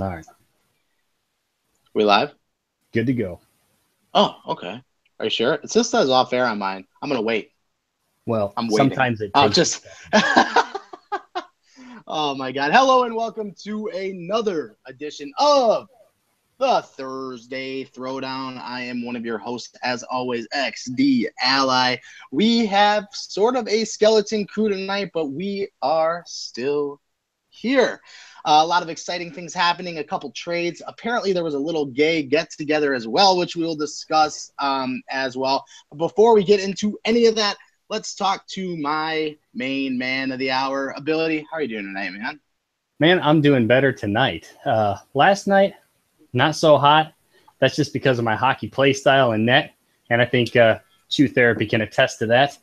All right. We live? Good to go. Oh, okay. Are you sure? It just says off air on mine. I'm gonna wait. Well, I'm waiting. sometimes it I'll takes a just. second. Oh my God! Hello and welcome to another edition of the Thursday Throwdown. I am one of your hosts, as always, XD Ally. We have sort of a skeleton crew tonight, but we are still here. A lot of exciting things happening, a couple trades. Apparently, there was a little gay get-together as well, which we will discuss as well. But before we get into any of that, let's talk to my main man of the hour, Ability. How are you doing tonight, man? Man, I'm doing better tonight. Last night, not so hot. That's just because of my hockey play style and net. And I think shoe therapy can attest to that.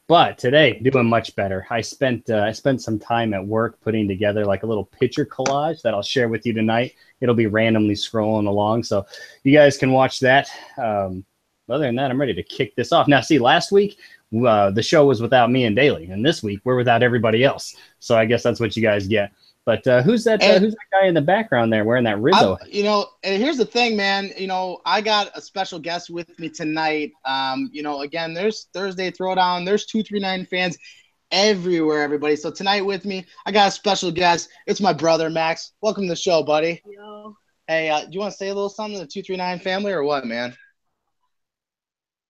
But today, doing much better. I spent some time at work putting together like a little picture collage that I'll share with you tonight. It'll be randomly scrolling along, so you guys can watch that. Other than that, I'm ready to kick this off. Now, see, last week the show was without me and Daly, and this week we're without everybody else. So I guess that's what you guys get. But who's that guy in the background there wearing that Rizzo? And here's the thing, man. I got a special guest with me tonight. Again, there's Thursday Throwdown. There's 239 fans everywhere, everybody. So tonight with me, I got a special guest. It's my brother, Max. Welcome to the show, buddy. Yo. Hey, do you want to say a little something to the 239 family or what, man?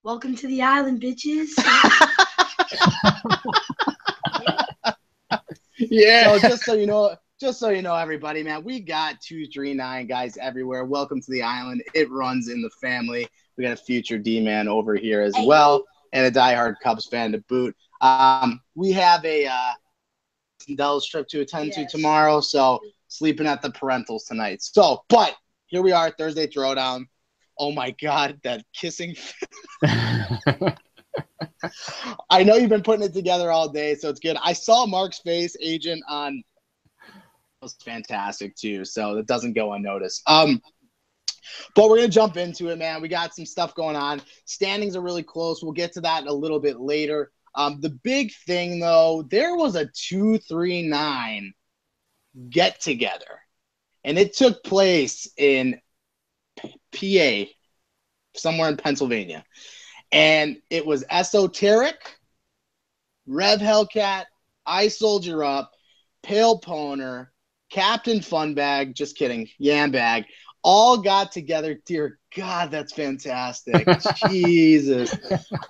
Welcome to the island, bitches. Yeah. So just so you know, everybody, man, we got 239 guys everywhere. Welcome to the island. It runs in the family. We got a future D-man over here as well, and a diehard Cubs fan to boot. We have a Dell's trip to attend to tomorrow, so sleeping at the parentals tonight. So, but here we are, Thursday Throwdown. Oh my God, that kissing. I know you've been putting it together all day, so it's good. I saw Mark's face, agent, on. It was fantastic too, so that doesn't go unnoticed. But we're gonna jump into it, man. We got some stuff going on. Standings are really close. We'll get to that a little bit later. The big thing, though, there was a 239 get together, and it took place in PA, somewhere in Pennsylvania. And it was Esoteric, Rev Hellcat, I Soldier Up, Pale Poner, Captain Funbag, just kidding, Yambag, all got together. Dear God, that's fantastic. Jesus.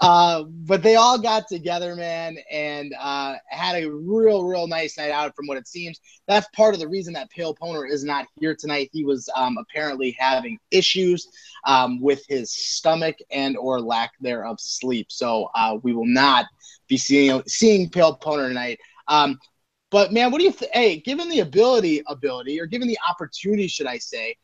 But they all got together, man, and had a real nice night out from what it seems. That's part of the reason that Pale Poner is not here tonight. He was apparently having issues with his stomach and or lack thereof sleep. So we will not be seeing Pale Poner tonight. But, man, what do you hey, given the ability, or given the opportunity, should I say,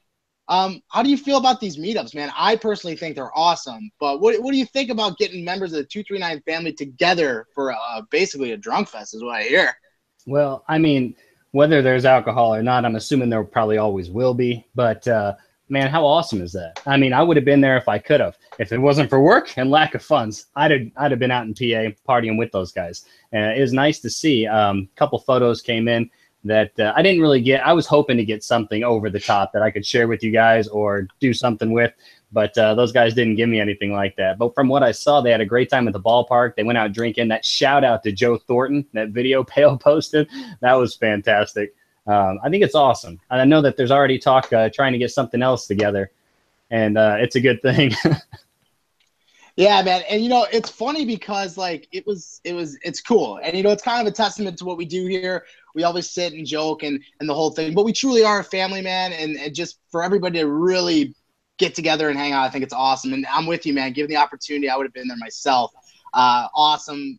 how do you feel about these meetups, man? I personally think they're awesome. But what do you think about getting members of the 239 family together for basically a drunk fest is what I hear? Well, I mean, whether there's alcohol or not, I'm assuming there probably always will be. But, man, how awesome is that? I mean, I would have been there if I could have. If it wasn't for work and lack of funds, I'd have been out in PA partying with those guys. It was nice to see. A couple photos came in that I didn't really get. I was hoping to get something over the top that I could share with you guys or do something with, but those guys didn't give me anything like that. But from what I saw, they had a great time at the ballpark. They went out drinking. That shout out to Joe Thornton, that video Pale posted, that was fantastic. I think it's awesome. I know that there's already talk trying to get something else together, and it's a good thing. Yeah, man. And, it's funny because, like, it's cool. And, it's kind of a testament to what we do here. We always sit and joke and the whole thing. But we truly are a family, man. And just for everybody to really get together and hang out, I think it's awesome. And I'm with you, man. Given the opportunity, I would have been there myself. Awesome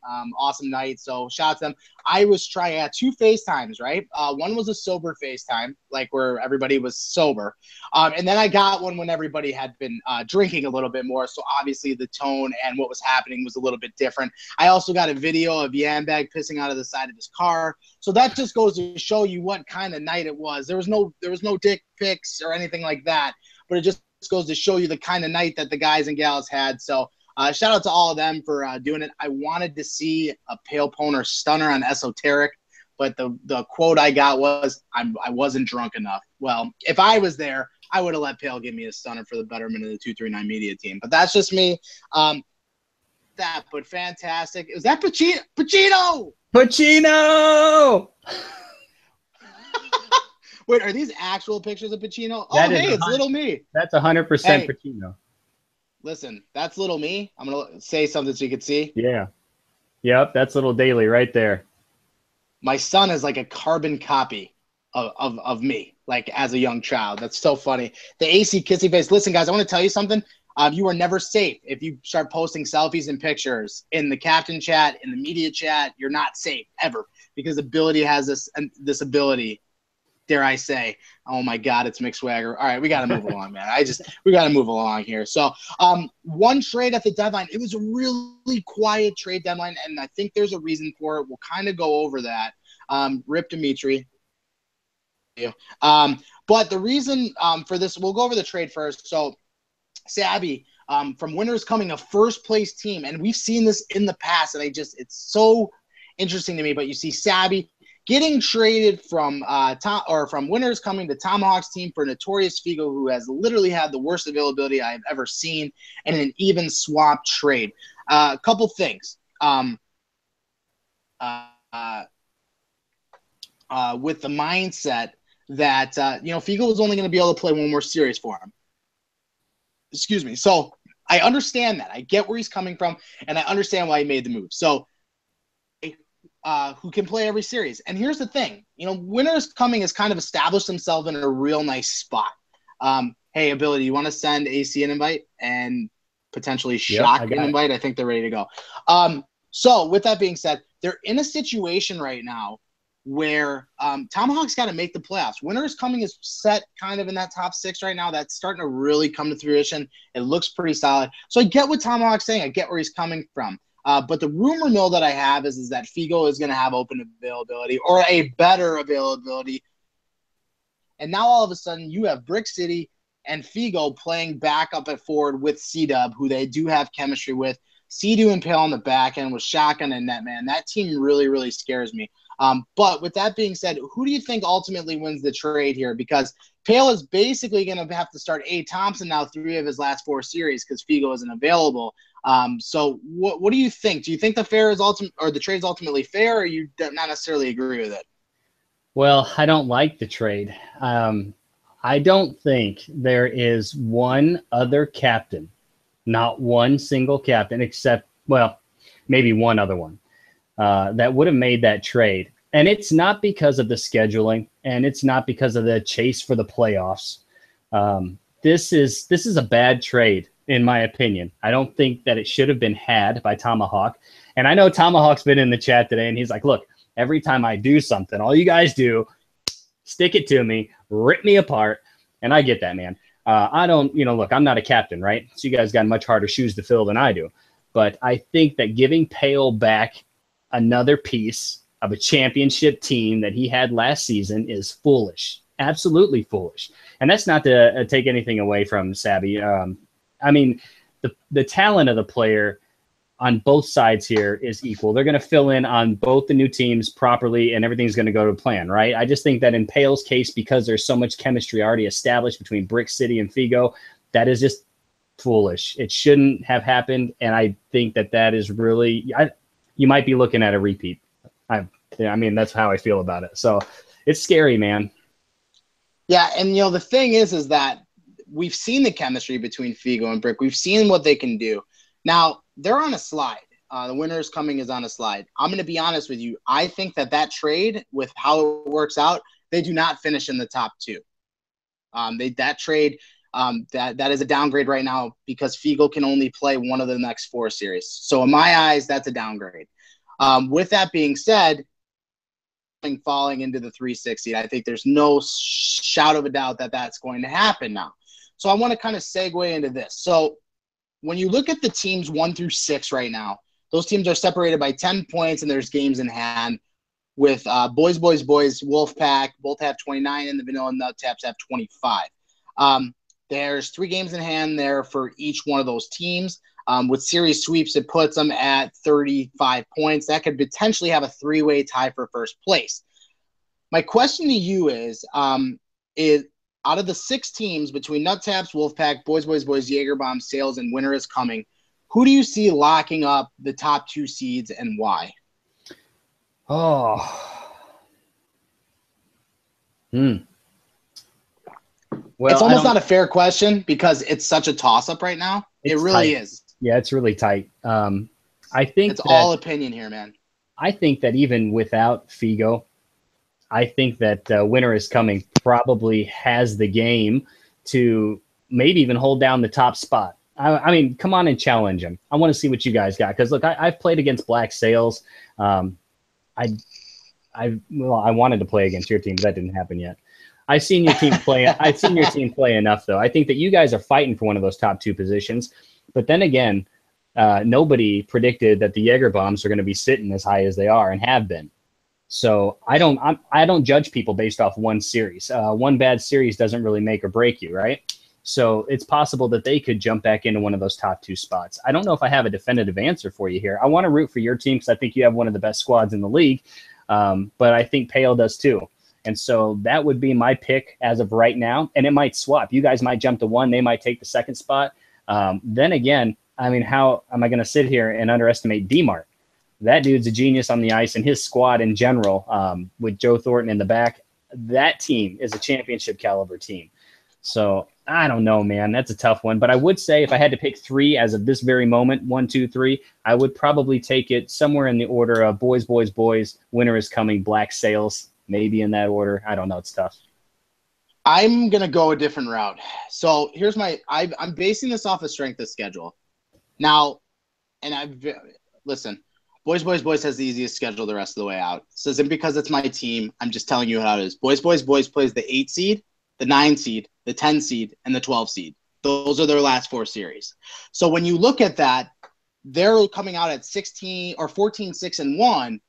night. So shout out to them. I was trying 2 FaceTimes, right? One was a sober FaceTime, like where everybody was sober. And then I got one when everybody had been drinking a little bit more. So obviously the tone and what was happening was a little bit different. I also got a video of Yambag pissing out of the side of his car. So that just goes to show you what kind of night it was. There was no dick pics or anything like that, but it just goes to show you the kind of night that the guys and gals had. So shout out to all of them for doing it. I wanted to see a Pale Poner stunner on Esoteric, but the quote I got was, I wasn't drunk enough. Well, if I was there, I would have let Pale give me a stunner for the betterment of the 239 media team. But that's just me. But fantastic. Is that Pacino? Pacino! Wait, are these actual pictures of Pacino? It's little me. That's 100% Pacino. Listen, that's little me. I'm going to say something so you can see. Yeah. Yep, that's little Daly right there. My son is like a carbon copy of me, like as a young child. That's so funny. The AC kissy face. Listen, guys, I want to tell you something. You are never safe if you start posting selfies and pictures in the captain chat, in the media chat. You're not safe ever, because Ability has this ability. Dare I say? Oh my God, it's Mick Swagger. All right, we got to move along, man. We got to move along here. So, one trade at the deadline. It was a really quiet trade deadline, and I think there's a reason for it. We'll kind of go over that. Rip Dimitri. But the reason for this, we'll go over the trade first. So, Sabby, from Winners Coming, a first-place team, and we've seen this in the past, and it's so interesting to me. But you see Sabby getting traded from Winners Coming to Tomahawk's team for Notorious Figo, who has literally had the worst availability I've ever seen, in an even swap trade. A couple things. With the mindset that Figo was only going to be able to play one more series for him. Excuse me. So I understand that. I get where he's coming from, and I understand why he made the move. So who can play every series. And here's the thing. Winners Coming has kind of established himself in a real nice spot. Hey, Ability, you want to send AC an invite and potentially Shock an invite? I think they're ready to go. So with that being said, they're in a situation right now where Tomahawk's got to make the playoffs. Winners Coming is set kind of in that top 6 right now. That's starting to really come to fruition. It looks pretty solid. So I get what Tomahawk's saying. I get where he's coming from. But the rumor mill that I have is that Figo is going to have open availability, or a better availability. And now all of a sudden you have Brick City and Figo playing back up at forward with C-Dub, who they do have chemistry with. C-Do and Pale on the back end with Shotgun and Netman. That team really, really scares me. But with that being said, who do you think ultimately wins the trade here? Because Pale is basically going to have to start A. Thompson now 3 of his last 4 series because Figo isn't available. So what do you think? Do you think the trade is ultimately fair, or you not necessarily agree with it? Well, I don't like the trade. I don't think there is one other captain, not one single captain, except, well, maybe one other one, that would have made that trade. And it's not because of the scheduling, and it's not because of the chase for the playoffs. This is a bad trade, in my opinion. I don't think that it should have been had by Tomahawk. And I know Tomahawk's been in the chat today, and he's like, look, every time I do something, all you guys do, stick it to me, rip me apart. And I get that, man. I don't, look, I'm not a captain, right? So you guys got much harder shoes to fill than I do. But I think that giving Pale back another piece of a championship team that he had last season is foolish, absolutely foolish. And that's not to take anything away from Sabby. I mean, the talent of the player on both sides here is equal. They're going to fill in on both the new teams properly, and everything's going to go to plan, right? I just think that in Pale's case, because there's so much chemistry already established between Brick City and Figo, that is just foolish. It shouldn't have happened, and I think that is really you might be looking at a repeat. I mean, that's how I feel about it. So it's scary, man. Yeah, and the thing is that we've seen the chemistry between Figo and Brick. We've seen what they can do. Now, they're on a slide. The Winners Coming is on a slide. I'm going to be honest with you. I think that trade, with how it works out, they do not finish in the top 2. That trade, that is a downgrade right now because Figo can only play one of the next 4 series. So in my eyes, that's a downgrade. With that being said, falling into the 360, I think there's no shout of a doubt that that's going to happen now. So I want to kind of segue into this. So when you look at the teams 1 through 6 right now, those teams are separated by 10 points, and there's games in hand with Boys, Wolfpack, both have 29, and the Vanilla Nut Taps have 25. There's 3 games in hand there for each one of those teams. With series sweeps, it puts them at 35 points. That could potentially have a 3-way tie for first place. My question to you is out of the 6 teams between Nut Taps, Wolfpack, Boys, Jaeger Bomb, Sales, and Winter is Coming, who do you see locking up the top 2 seeds and why? Oh. Well, it's almost not a fair question because it's such a toss-up right now. It really is. Yeah, it's really tight. I think it's all opinion here, man. I think that even without Figo, I think that Winter is Coming probably has the game to maybe even hold down the top spot. I mean, come on and challenge him. I want to see what you guys got. Because, look, I've played against Black Sails. I wanted to play against your team, but that didn't happen yet. I've seen your team play. I've seen your team play enough, though. I think that you guys are fighting for one of those top 2 positions. But then again, nobody predicted that the Jaeger Bombs are going to be sitting as high as they are and have been. So I don't judge people based off one series. One bad series doesn't really make or break you, right? So it's possible that they could jump back into one of those top 2 spots. I don't know if I have a definitive answer for you here. I want to root for your team because I think you have one of the best squads in the league, but I think Pale does too. And so that would be my pick as of right now, and it might swap. You guys might jump to 1. They might take the 2nd spot. Then again, I mean, how am I going to sit here and underestimate D-Mart? That dude's a genius on the ice, and his squad in general, with Joe Thornton in the back, that team is a championship caliber team. So I don't know, man. That's a tough one. But I would say if I had to pick 3 as of this very moment, 1, 2, 3, I would probably take it somewhere in the order of Boys, Winter is Coming, Black Sails, maybe in that order. I don't know. It's tough. I'm going to go a different route. So here's I'm basing this off of strength of schedule. Now, and listen, Boys has the easiest schedule the rest of the way out. This isn't because it's my team. I'm just telling you how it is. Boys plays the 8 seed, the 9 seed, the 10 seed, and the 12 seed. Those are their last 4 series. So when you look at that, they're coming out at 16 or 14, 6, and 1,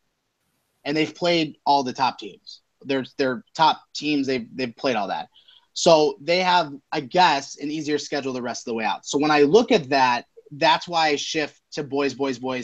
and they've played all the top teams. Their top teams, they've played all that. So they have, I guess, an easier schedule the rest of the way out. So when I look at that, that's why I shift to Boys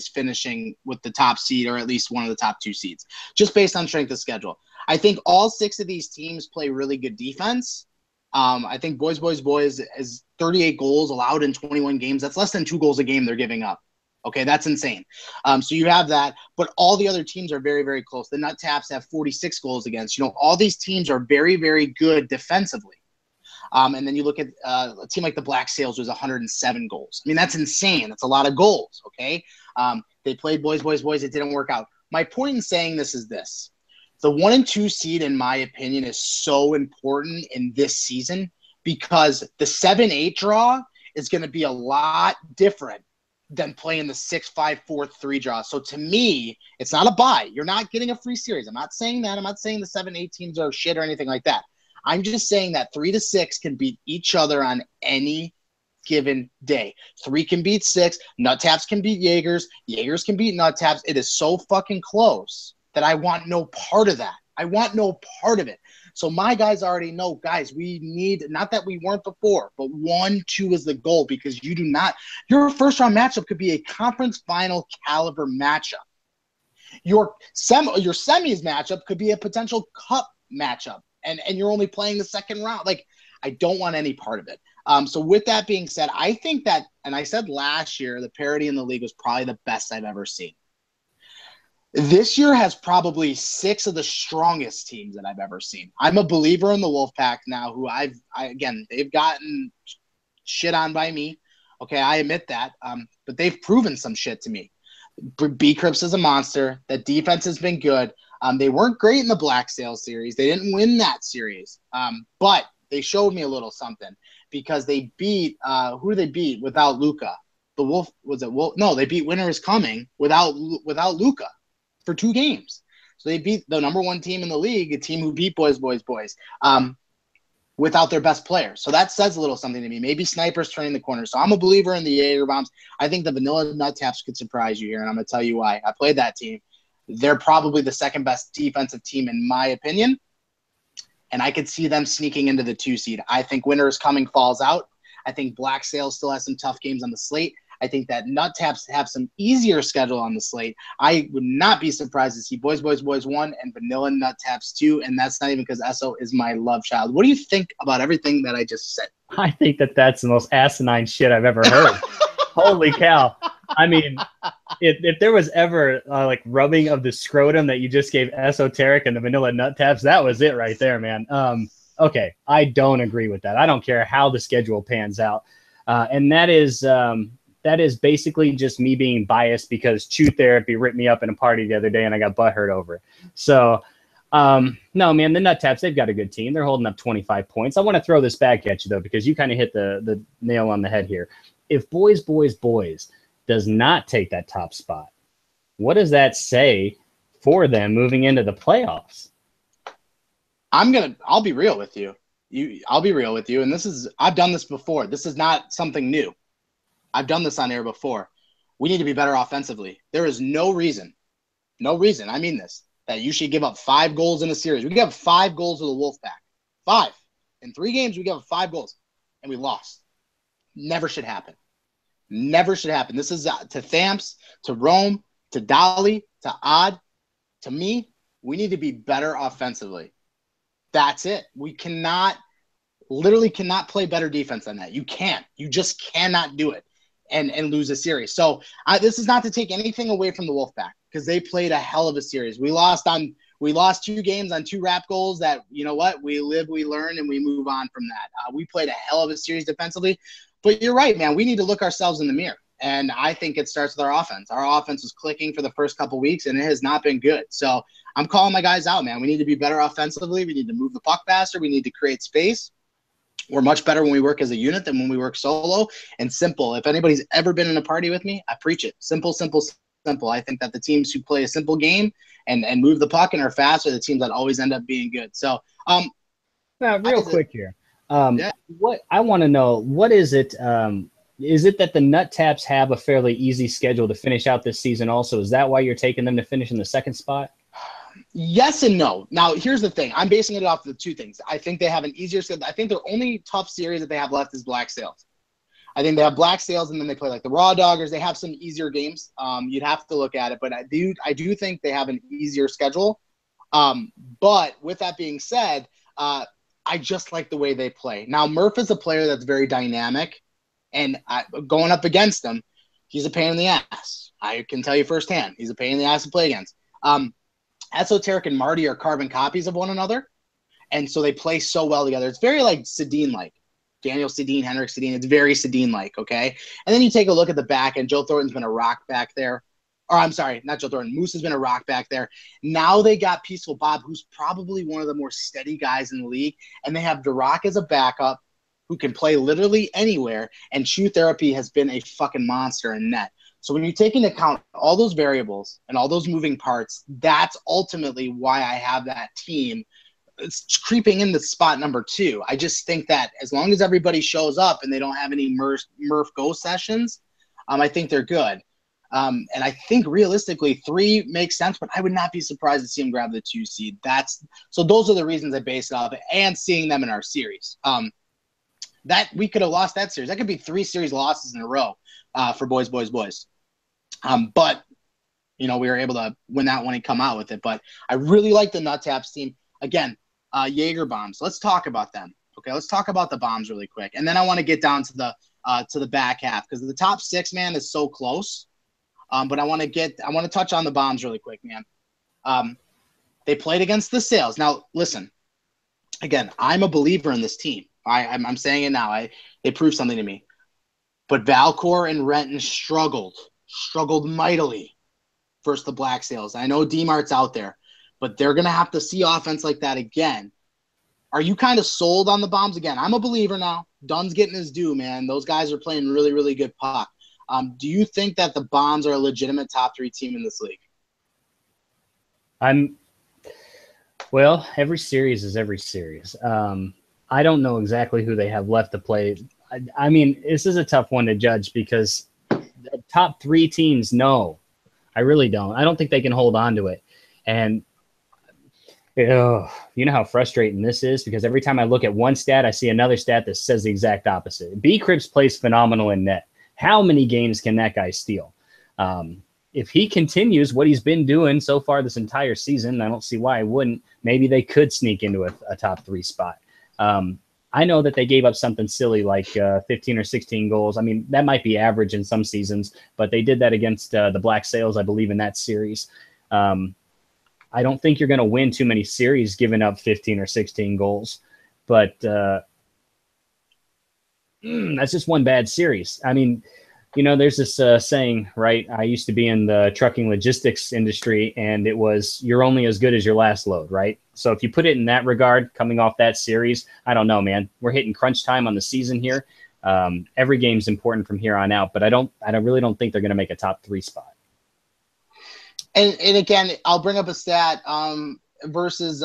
finishing with the top seed or at least one of the top 2 seeds, just based on strength of schedule. I think all 6 of these teams play really good defense. I think Boys is 38 goals allowed in 21 games. That's less than 2 goals a game they're giving up. Okay, that's insane. So you have that, but all the other teams are very, very close. The Nut Taps have 46 goals against. All these teams are very, very good defensively. And then you look at a team like the Black Sails was 107 goals. I mean, that's insane. That's a lot of goals, okay? They played Boys. It didn't work out. My point in saying this is this. The 1 and 2 seed, in my opinion, is so important in this season because the 7-8 draw is going to be a lot different than playing the 6-5-4-3 draw. So to me, it's not a bye. You're not getting a free series. I'm not saying that. I'm not saying the 7-8 teams are shit or anything like that. I'm just saying that 3 to 6 can beat each other on any given day. 3 can beat 6. Nut Taps can beat Jaegers. Jaegers can beat Nut Taps. It is so fucking close that I want no part of that. I want no part of it. So my guys already know, guys, we need, not that we weren't before, but 1, 2 is the goal because you do not, your first round matchup could be a conference final caliber matchup. Your semis matchup could be a potential cup matchup. And you're only playing the second round. Like, I don't want any part of it. So with that being said, I think that, and I said last year, the parity in the league was probably the best I've ever seen. This year has probably 6 of the strongest teams that I've ever seen. I'm a believer in the Wolfpack now, who again, they've gotten shit on by me. Okay, I admit that. But they've proven some shit to me. B-Crips is a monster. The defense has been good. They weren't great in the Black Sails series. They didn't win that series. But they showed me a little something because they beat who did they beat without Luka? The Wolf was it Wolf? No, they beat Winter is Coming without Luka for 2 games. So they beat the number 1 team in the league, a team who beat Boys, without their best player. So that says a little something to me. Maybe Sniper's turning the corner. So I'm a believer in the Jaeger Bombs. I think the Vanilla Nut Taps could surprise you here, and I'm going to tell you why. I played that team. They're probably the second best defensive team in my opinion, and I could see them sneaking into the 2 seed. I think Winter is Coming falls out. I think Black Sails still has some tough games on the slate. I think that Nut Taps have some easier schedule on the slate. I would not be surprised to see Boys 1 and Vanilla Nut Taps 2, and that's not even because Esso is my love child. What do you think about everything that I just said? I think that that's the most asinine shit I've ever heard. Holy cow. I mean, if there was ever like rubbing of the scrotum that you just gave Esoteric and the Vanilla Nut Taps, that was it right there, man. Okay, I don't agree with that. I don't care how the schedule pans out. And that is basically just me being biased because Chew Therapy ripped me up in a party the other day and I got butthurt over it. So, no, man, the Nut Taps, they've got a good team. They're holding up 25 points. I want to throw this back at you, though, because you kind of hit the nail on the head here. If Boys does not take that top spot, what does that say for them moving into the playoffs? I'll be real with you. I'll be real with you. And I've done this before. This is not something new. I've done this on air before. We need to be better offensively. There is no reason, I mean this, that you should give up 5 goals in a series. We gave 5 goals to the Wolfpack. 5. In 3 games, we gave up 5 goals, and we lost. Never should happen. Never should happen. This is to Thamps, to Rome, to Dolly, to Odd. To me, we need to be better offensively. That's it. We literally cannot play better defense than that. You can't. You just cannot do it and lose a series. So this is not to take anything away from the Wolfpack because they played a hell of a series. We lost 2 games on 2 wrap goals that, you know what, we live, we learn, and we move on from that. We played a hell of a series defensively. But you're right, man. We need to look ourselves in the mirror. And I think it starts with our offense. Our offense was clicking for the first couple weeks, and it has not been good. So I'm calling my guys out, man. We need to be better offensively. We need to move the puck faster. We need to create space. We're much better when we work as a unit than when we work solo. And simple. If anybody's ever been in a party with me, I preach it. Simple, simple, simple. I think that the teams who play a simple game and move the puck and are fast are the teams that always end up being good. So now, real quick here. Yeah. What I want to know, what is it? Is it that the Nut Taps have a fairly easy schedule to finish out this season also? Is that why you're taking them to finish in the second spot? Yes and no. Now, here's the thing. I'm basing it off of 2 things. I think they have an easier schedule. I think their only tough series that they have left is Black Sails. I think they have Black Sails, and then they play like the Raw Doggers. They have some easier games. You'd have to look at it, but I do think they have an easier schedule. But with that being said, I just like the way they play. Now, Murph is a player that's very dynamic, and going up against him, he's a pain in the ass. I can tell you firsthand. He's a pain in the ass to play against. Esoteric and Marty are carbon copies of one another, and so they play so well together. It's very like Sedin-like. Daniel Sedin, Henrik Sedin. It's very Sedin-like, okay? And then you take a look at the back, and Joe Thornton's been a rock back there. Or I'm sorry, not Joe Thornton. Moose has been a rock back there. Now they got Peaceful Bob, who's probably one of the more steady guys in the league, and they have Dirac as a backup who can play literally anywhere, and Chew Therapy has been a fucking monster in net. So when you take into account all those variables and all those moving parts, that's ultimately why I have that team. It's creeping into spot number 2. I just think that as long as everybody shows up and they don't have any Murph go sessions, I think they're good. And I think realistically 3 makes sense, but I would not be surprised to see them grab the 2 seed. So those are the reasons I base it off of, and seeing them in our series. That we could have lost that series. That could be 3 series losses in a row for boys. But we were able to win that one and come out with it. But I really like the Nut Taps team. Again, Jaeger bombs. Let's talk about them. Okay, let's talk about the bombs really quick, and then I want to get down to the back half because the top 6, man, is so close. But I want to touch on the bombs really quick, man. They played against the Sails. Now, listen, again, I'm a believer in this team. I'm saying it now. They proved something to me. But Valcor and Renton struggled mightily versus the Black Sails. I know D-Mart's out there, but they're going to have to see offense like that again. Are you kind of sold on the bombs again? I'm a believer now. Dunn's getting his due, man. Those guys are playing really, really good puck. Do you think that the Bombs are a legitimate top 3 team in this league? Well, every series is every series. I don't know exactly who they have left to play. I mean, this is a tough one to judge because the top 3 teams, no, I really don't. I don't think they can hold on to it. And you know how frustrating this is because every time I look at one stat, I see another stat that says the exact opposite. B-Cribs plays phenomenal in net. How many games can that guy steal? If he continues what he's been doing so far this entire season, I don't see why I wouldn't. Maybe they could sneak into a top 3 spot. I know that they gave up something silly like 15 or 16 goals. I mean, that might be average in some seasons, but they did that against the Black Sails, I believe, in that series. I don't think you're going to win too many series giving up 15 or 16 goals, but that's just one bad series. I mean, you know, there's this saying, right? I used to be in the trucking logistics industry, and it was you're only as good as your last load, right? So if you put it in that regard, coming off that series, I don't know, man. We're hitting crunch time on the season here. Every game's important from here on out, but I really don't think they're going to make a top 3 spot. And again, I'll bring up a stat versus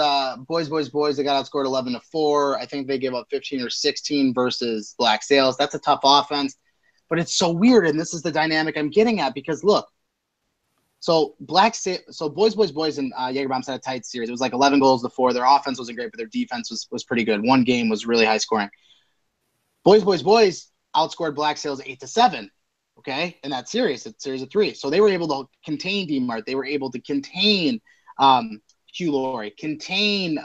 boys. They got outscored 11-4. I think they gave up 15 or 16 versus Black Sails. That's a tough offense. But it's so weird, and this is the dynamic I'm getting at, because look, so boys and Jaeger Bombs had a tight series. It was like 11 goals to 4. Their offense wasn't great, but their defense was pretty good. One game was really high scoring. Boys outscored Black Sails 8-7. Okay, in that series, it's series of 3. So they were able to contain D-Mart. They were able to contain Hugh Laurie, contain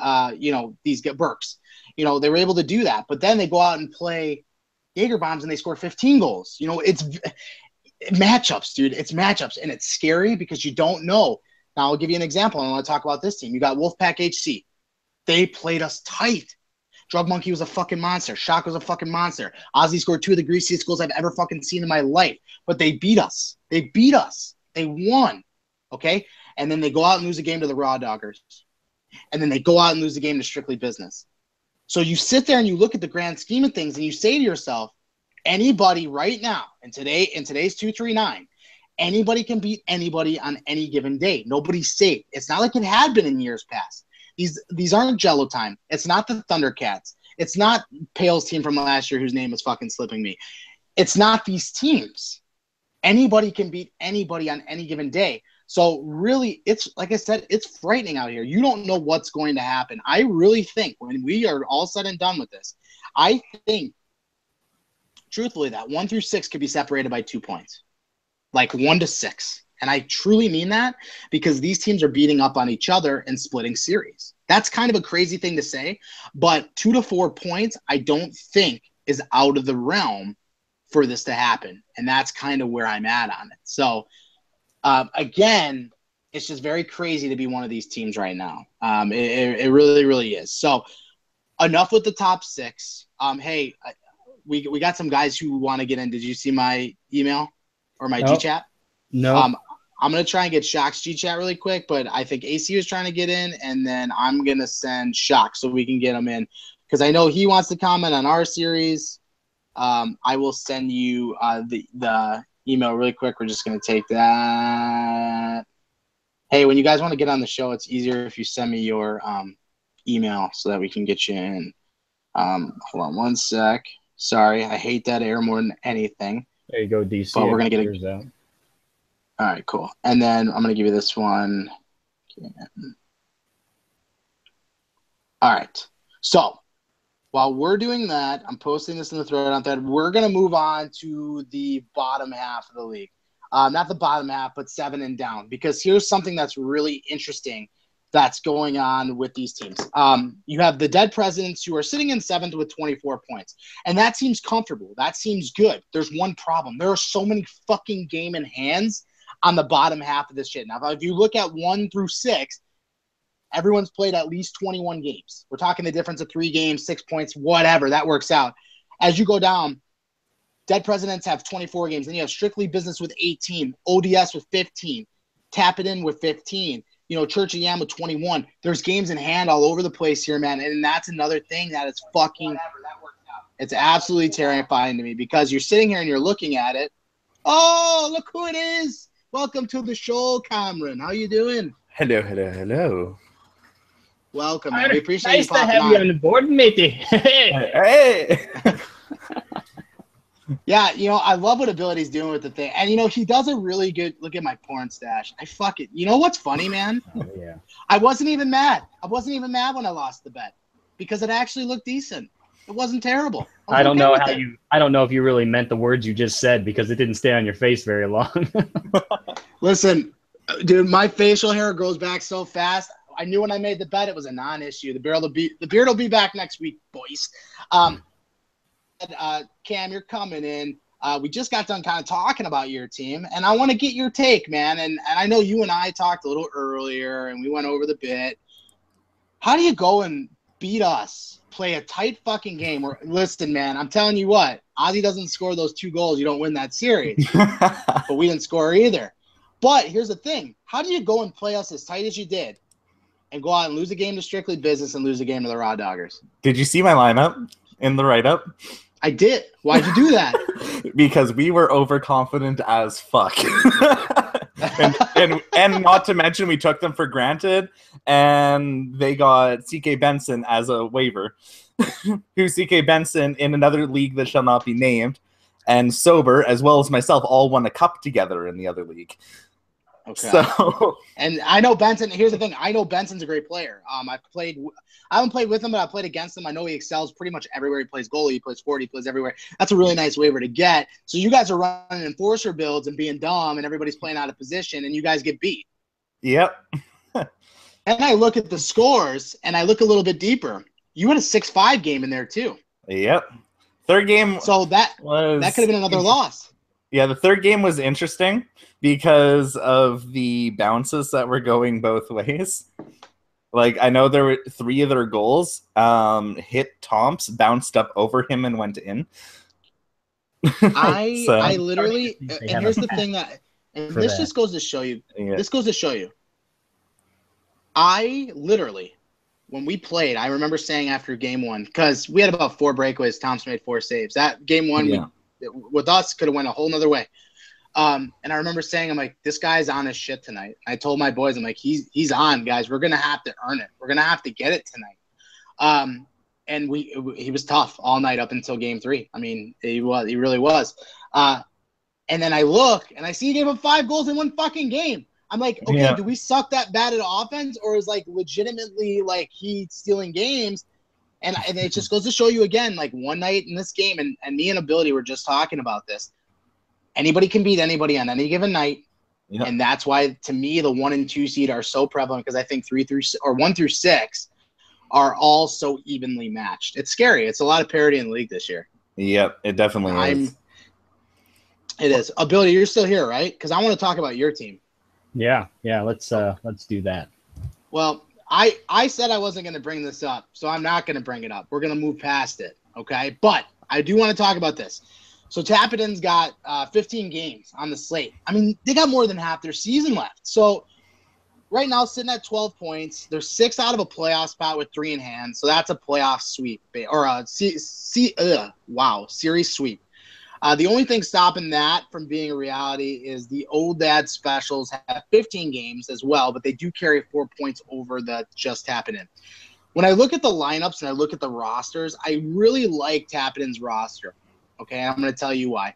these Burks. You know, they were able to do that. But then they go out and play Jaeger Bombs and they score 15 goals. You know, it's matchups, dude. It's matchups, and it's scary because you don't know. Now, I'll give you an example. I want to talk about this team. You got Wolfpack HC. They played us tight. Drug Monkey was a fucking monster. Shock was a fucking monster. Ozzy scored 2 of the greasiest goals I've ever fucking seen in my life. But they beat us. They won. Okay? And then they go out and lose a game to the Raw Doggers. And then they go out and lose a game to Strictly Business. So you sit there and you look at the grand scheme of things and you say to yourself, anybody right now, in today's 239, anybody can beat anybody on any given day. Nobody's safe. It's not like it had been in years past. These aren't Jello time. It's not the Thundercats. It's not Pale's team from last year whose name is fucking slipping me. It's not these teams. Anybody can beat anybody on any given day. So really, it's like I said, it's frightening out here. You don't know what's going to happen. I really think when we are all said and done with this, I think, truthfully, that 1 through 6 could be separated by 2 points, like 1-6. And I truly mean that, because these teams are beating up on each other and splitting series. That's kind of a crazy thing to say, but 2 to 4 points, I don't think is out of the realm for this to happen. And that's kind of where I'm at on it. So, again, it's just very crazy to be one of these teams right now. It really, really is. So enough with the top 6. Hey, we got some guys who want to get in. Did you see my email or my G-chat? No. I'm going to try and get Shock's G-chat really quick, but I think AC was trying to get in, and then I'm going to send Shock so we can get him in, because I know he wants to comment on our series. I will send you the email really quick. We're just going to take that. Hey, when you guys want to get on the show, it's easier if you send me your email so that we can get you in. Hold on one sec. Sorry, I hate that air more than anything. There you go, DC. But we're going to get it out. All right, cool. And then I'm going to give you this one. All right. So while we're doing that, I'm posting this in the Throwdown thread. We're going to move on to the bottom half of the league. Not the bottom half, but 7 and down, because here's something that's really interesting that's going on with these teams. You have the Dead Presidents, who are sitting in 7th with 24 points. And that seems comfortable. That seems good. There's one problem. There are so many fucking game in hands on the bottom half of this shit. Now, if you look at 1 through 6, everyone's played at least 21 games. We're talking the difference of 3 games, 6 points, whatever. That works out. As you go down, Dead Presidents have 24 games. Then you have Strictly Business with 18, ODS with 15, Tap It In with 15, Church of Yam with 21. There's games in hand all over the place here, man. And that's another thing that is fucking – it's absolutely terrifying to me, because you're sitting here and you're looking at it. Oh, look who it is. Welcome to the show, Cameron. How you doing? Hello. Welcome, man. We appreciate you popping on. Nice to have you on the board, matey. Hey. Yeah, I love what Ability's doing with the thing. And, he does a really good – look at my porn stash. You know what's funny, man? Oh, yeah. I wasn't even mad. I wasn't even mad when I lost the bet, because it actually looked decent. It wasn't terrible. I don't know I don't know if you really meant the words you just said because it didn't stay on your face very long. Listen, dude, my facial hair grows back so fast. I knew when I made the bet it was a non-issue. The beard will be back next week, boys. Cam, you're coming in. We just got done kind of talking about your team, and I want to get your take, man. And I know you and I talked a little earlier, and we went over the bit. How do you go and beat us, play a tight fucking game? Listen, man, I'm telling you what, Ozzy doesn't score those 2 goals, you don't win that series. But we didn't score either. But here's the thing. How do you go and play us as tight as you did and go out and lose a game to Strictly Business and lose a game to the Raw Doggers? Did you see my lineup in the write-up? I did. Why'd you do that? Because we were overconfident as fuck. and not to mention we took them for granted, and they got CK Benson as a waiver. Who CK Benson in another league that shall not be named, and Sober, as well as myself, all won a cup together in the other league. Okay. So, and I know Benson. Here's the thing. I know Benson's a great player. I haven't played with him, but I played against him. I know he excels pretty much everywhere. He plays goalie, he plays forward, he plays everywhere. That's a really nice waiver to get. So you guys are running enforcer builds and being dumb, and everybody's playing out of position, and you guys get beat. Yep. And I look at the scores, and I look a little bit deeper. You had a 6-5 game in there too. Yep. Third game. So that could have been another loss. Yeah, the third game was interesting because of the bounces that were going both ways. Like, I know there were 3 of their goals hit Tomps, bounced up over him, and went in. I literally, and here's the thing that, and this just goes to show you, this goes to show you, I literally, when we played, I remember saying after game 1, because we had about 4 breakaways, Tomps made 4 saves. That game 1, with us, could have went a whole nother way. And I remember saying, I'm like, this guy's on his shit tonight. I told my boys, I'm like, he's on, guys. We're going to have to earn it. We're going to have to get it tonight. And he was tough all night up until game 3. I mean, he really was. And then I look, and I see he gave up 5 goals in 1 fucking game. I'm like, okay, do we suck that bad at offense, or is, like, legitimately, like, he stealing games? And it just goes to show you again, like, one night in this game, and me and Ability were just talking about this. Anybody can beat anybody on any given night, and that's why, to me, the 1 and 2 seed are so prevalent, because I think 1 through 6 are all so evenly matched. It's scary. It's a lot of parity in the league this year. Yep, it definitely is. It is. Ability, you're still here, right? Because I want to talk about your team. Yeah. Let's do that. Well, I said I wasn't going to bring this up, so I'm not going to bring it up. We're going to move past it, okay? But I do want to talk about this. So Tappeton's got 15 games on the slate. I mean, they got more than half their season left. So right now, sitting at 12 points, they're 6 out of a playoff spot with 3 in hand. So that's a playoff sweep, or a series sweep. The only thing stopping that from being a reality is the Old Dad Specials have 15 games as well, but they do carry 4 points over the Just Tapeton. When I look at the lineups and I look at the rosters, I really like Tapeton's roster. Okay, I'm going to tell you why.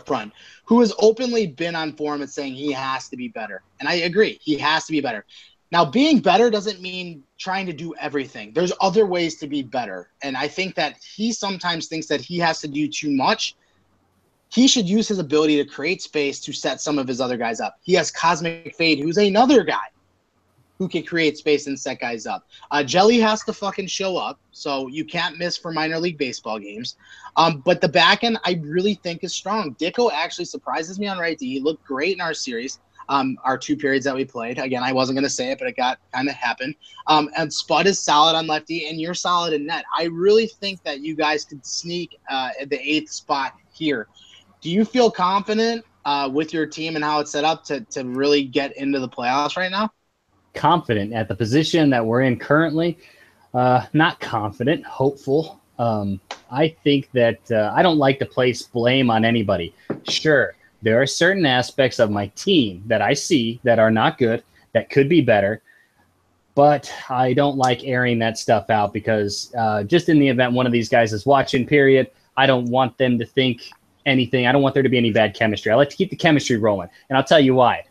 Front, who has openly been on forum and saying he has to be better. And I agree, he has to be better. Now, being better doesn't mean trying to do everything. There's other ways to be better. And I think that he sometimes thinks that he has to do too much. He should use his ability to create space to set some of his other guys up. He has Cosmic Fade, who's another guy who can create space and set guys up. Jelly has to fucking show up, so you can't miss for minor league baseball games. But the back end, I really think, is strong. Dicko actually surprises me on right D. He looked great in our series, our 2 periods that we played. Again, I wasn't going to say it, but it got kind of happened. And Spud is solid on lefty, and you're solid in net. I really think that you guys could sneak at the 8th spot here. Do you feel confident with your team and how it's set up to really get into the playoffs right now? Confident at the position that we're in currently. Not confident, hopeful. I think that I don't like to place blame on anybody. Sure, there are certain aspects of my team that I see that are not good, that could be better, but I don't like airing that stuff out because just in the event one of these guys is watching, period, I don't want them to think anything. I don't want there to be any bad chemistry. I like to keep the chemistry rolling, and I'll tell you why.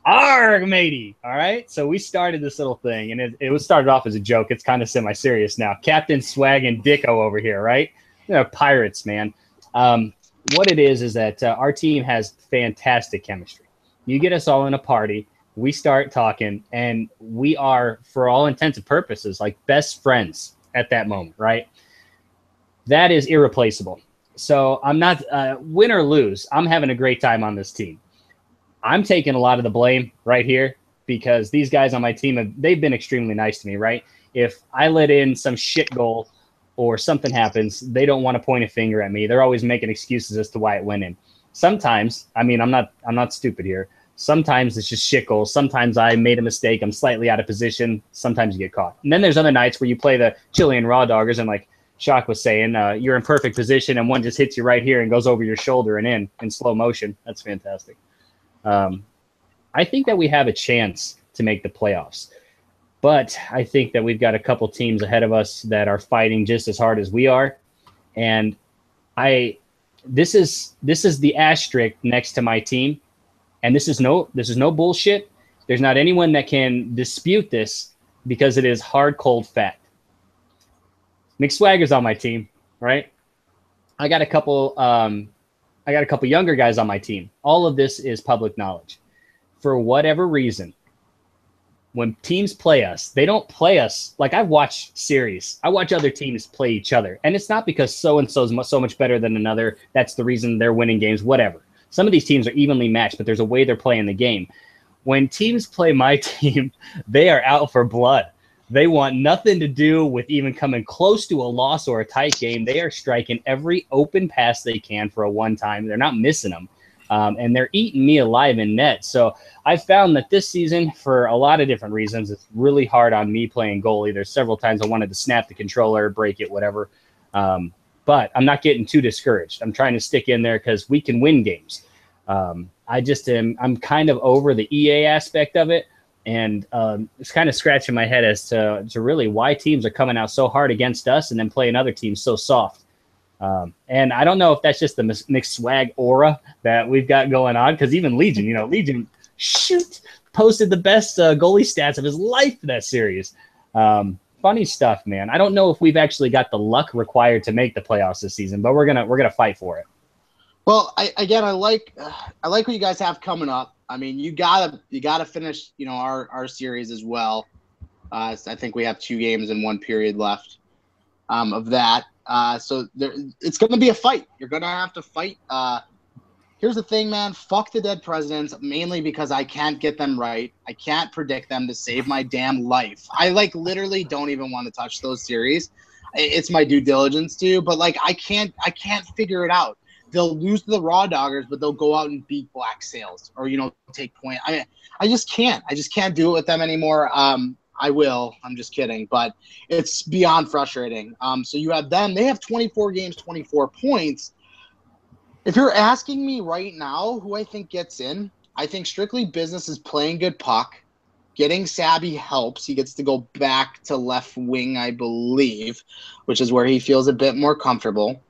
Arg, matey. All right. So we started this little thing, and it was started off as a joke. It's kind of semi-serious now. Captain Swag and Dicko over here, right? Pirates, man. What it is that our team has fantastic chemistry. You get us all in a party, we start talking, and we are, for all intents and purposes, like best friends at that moment, right? That is irreplaceable. So I'm not, win or lose, I'm having a great time on this team. I'm taking a lot of the blame right here because these guys on my team, they've been extremely nice to me, right? If I let in some shit goal or something happens, they don't want to point a finger at me. They're always making excuses as to why it went in. Sometimes, I mean, I'm not stupid here. Sometimes it's just shit goals. Sometimes I made a mistake. I'm slightly out of position. Sometimes you get caught. And then there's other nights where you play the Chilean Raw Doggers and like Shock was saying, you're in perfect position and one just hits you right here and goes over your shoulder and in slow motion. That's fantastic. I think that we have a chance to make the playoffs, but I think that we've got a couple teams ahead of us that are fighting just as hard as we are. And this is the asterisk next to my team. And this is no bullshit. There's not anyone that can dispute this because it is hard, cold fact. McSwagger's on my team, right? I got a couple younger guys on my team. All of this is public knowledge. For whatever reason, when teams play us, they don't play us like I've watched series. I watch other teams play each other. And it's not because so-and-so is so much better than another. That's the reason they're winning games, whatever. Some of these teams are evenly matched, but there's a way they're playing the game. When teams play my team, they are out for blood. They want nothing to do with even coming close to a loss or a tight game. They are striking every open pass they can for a one-time. They're not missing them. And they're eating me alive in net. So I found that this season, for a lot of different reasons, it's really hard on me playing goalie. There's several times I wanted to snap the controller, break it, whatever. But I'm not getting too discouraged. I'm trying to stick in there because we can win games. I'm kind of over the EA aspect of it. And it's kind of scratching my head as to really why teams are coming out so hard against us and then playing other teams so soft. And I don't know if that's just the McSwag aura that we've got going on, because even Legion posted the best goalie stats of his life for that series. Funny stuff, man. I don't know if we've actually got the luck required to make the playoffs this season, but we're gonna fight for it. Well, I like what you guys have coming up. I mean, you gotta finish, our series as well. I think we have 2 games and 1 period left of that. So it's going to be a fight. You're going to have to fight. Here's the thing, man. Fuck the dead presidents, mainly because I can't get them right. I can't predict them to save my damn life. I literally don't even want to touch those series. It's my due diligence too, but I can't figure it out. They'll lose to the Raw Doggers, but they'll go out and beat Black Sails or, take point. I just can't. I just can't do it with them anymore. I will. I'm just kidding. But it's beyond frustrating. So you have them. They have 24 games, 24 points. If you're asking me right now who I think gets in, I think Strictly Business is playing good puck. Getting Sabby helps. He gets to go back to left wing, I believe, which is where he feels a bit more comfortable.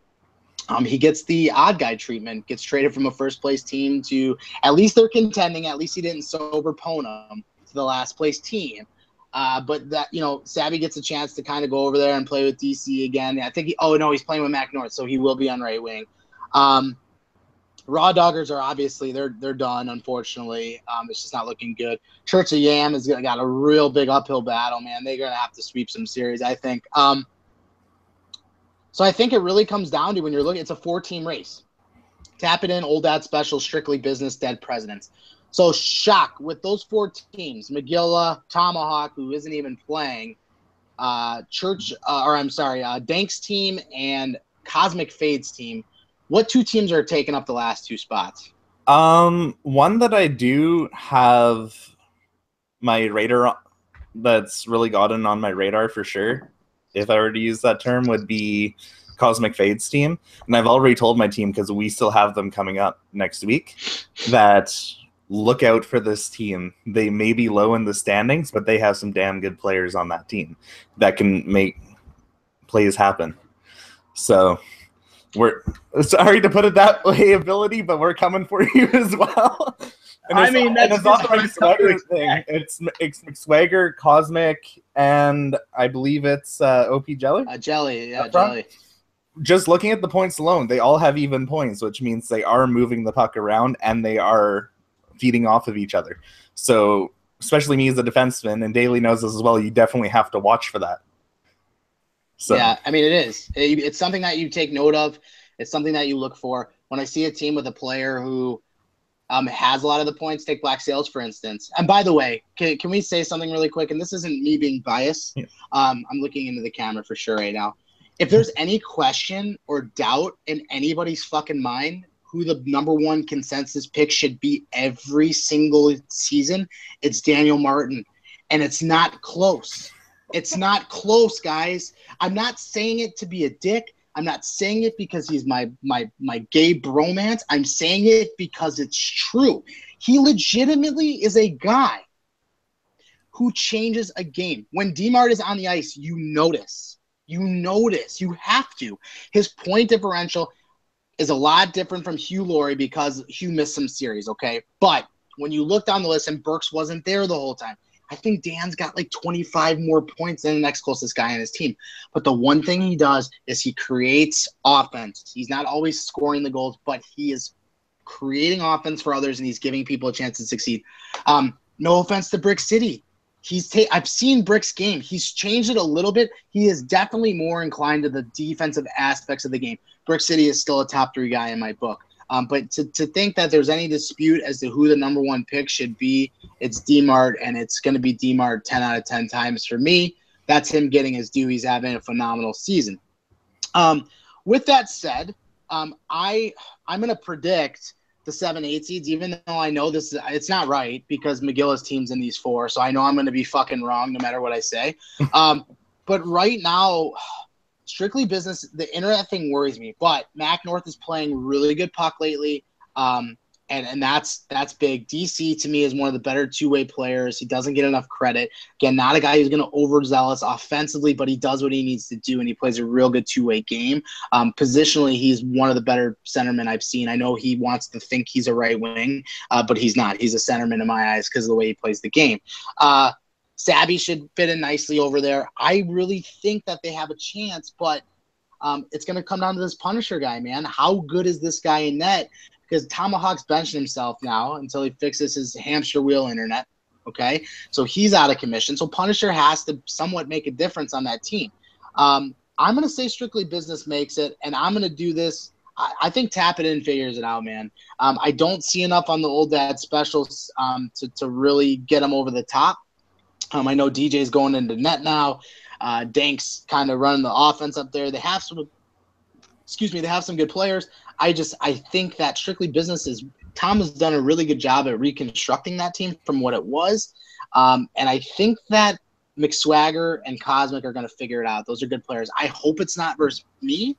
He gets the odd guy treatment, gets traded from a first-place team to at least they're contending. At least he didn't sober pwn them to the last-place team. But that, Savvy gets a chance to kind of go over there and play with DC again. I think he's playing with Mac North, so he will be on right wing. Raw Doggers are obviously they're done, unfortunately. It's just not looking good. Church of Yam has got a real big uphill battle, man. They're gonna have to sweep some series, I think. So I think it really comes down to when you're looking, it's a 4-team race. Tap it in, Old Dad Special, Strictly Business, Dead Presidents. So Shock with those 4 teams, McGilla, Tomahawk, who isn't even playing, Dank's team and Cosmic Fade's team. What 2 teams are taking up the last 2 spots? One that I do have my radar that's really gotten on my radar for sure, if I were to use that term, would be Cosmic Fade's team. And I've already told my team, because we still have them coming up next week, that look out for this team. They may be low in the standings, but they have some damn good players on that team that can make plays happen. So we're sorry to put it that way, Ability, but we're coming for you as well. And I mean, and that's it's not the just what McSwagger thing. It's McSwagger, Cosmic, and I believe it's OP Jelly. Jelly, yeah, Up front. Jelly. Just looking at the points alone, they all have even points, which means they are moving the puck around and they are feeding off of each other. So, especially me as a defenseman, and Daly knows this as well, you definitely have to watch for that. So. Yeah, I mean, it is. It's something that you take note of. It's something that you look for. When I see a team with a player who has a lot of the points, take Black Sails, for instance. And by the way, can we say something really quick? And this isn't me being biased. Yeah. I'm looking into the camera for sure right now. If there's any question or doubt in anybody's fucking mind who the number one consensus pick should be every single season, it's Daniel Martin. And it's not close. It's not close, guys. I'm not saying it to be a dick. I'm not saying it because he's my gay bromance. I'm saying it because it's true. He legitimately is a guy who changes a game. When D-Mart is on the ice, you notice. You notice. You have to. His point differential is a lot different from Hugh Laurie because Hugh missed some series, okay? But when you look down the list and Burks wasn't there the whole time, I think Dan's got like 25 more points than the next closest guy on his team. But the one thing he does is he creates offense. He's not always scoring the goals, but he is creating offense for others, and he's giving people a chance to succeed. No offense to Brick City. I've seen Brick's game. He's changed it a little bit. He is definitely more inclined to the defensive aspects of the game. Brick City is still a top 3 guy in my book. But to think that there's any dispute as to who the number one pick should be, it's D-Mart, and it's going to be D-Mart 10 out of 10 times for me. That's him getting his due. He's having a phenomenal season. With that said, I'm going to predict the 7-8 seeds, even though I know it's not right because McGill's team's in these 4, so I know I'm going to be fucking wrong no matter what I say. But right now, strictly business, the internet thing worries me. But Mac North is playing really good puck lately, and that's big. DC, to me, is one of the better two-way players. He doesn't get enough credit. Again, not a guy who's going to overzealous offensively, but he does what he needs to do, and he plays a real good two-way game. Positionally, he's one of the better centermen I've seen. I know he wants to think he's a right wing, but he's not. He's a centerman in my eyes because of the way he plays the game. Sabby should fit in nicely over there. I really think that they have a chance, but it's going to come down to this Punisher guy, man. How good is this guy in net? Because Tomahawk's benching himself now until he fixes his hamster wheel internet, okay? So he's out of commission. So Punisher has to somewhat make a difference on that team. I'm going to say strictly business makes it, and I'm going to do this. I think Tap It In figures it out, man. I don't see enough on the old dad specials to really get him over the top. I know DJ's going into net now. Dank's kind of running the offense up there. They have some good players. I think that strictly business is Tom has done a really good job at reconstructing that team from what it was. And I think that McSwagger and Cosmic are going to figure it out. Those are good players. I hope it's not versus me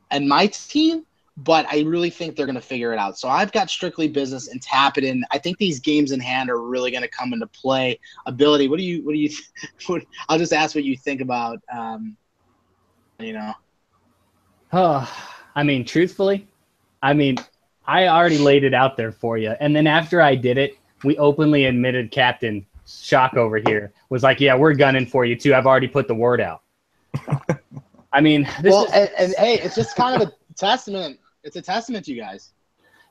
and my team, but I really think they're going to figure it out. So I've got strictly business and Tap It In. I think these games in hand are really going to come into play. Ability. What do you I'll just ask what you think about, I mean, truthfully, I already laid it out there for you. And then after I did it, we openly admitted Captain Shock over here was like, yeah, we're gunning for you too. I've already put the word out. I mean, hey, it's just kind of a testament. It's a testament to you guys.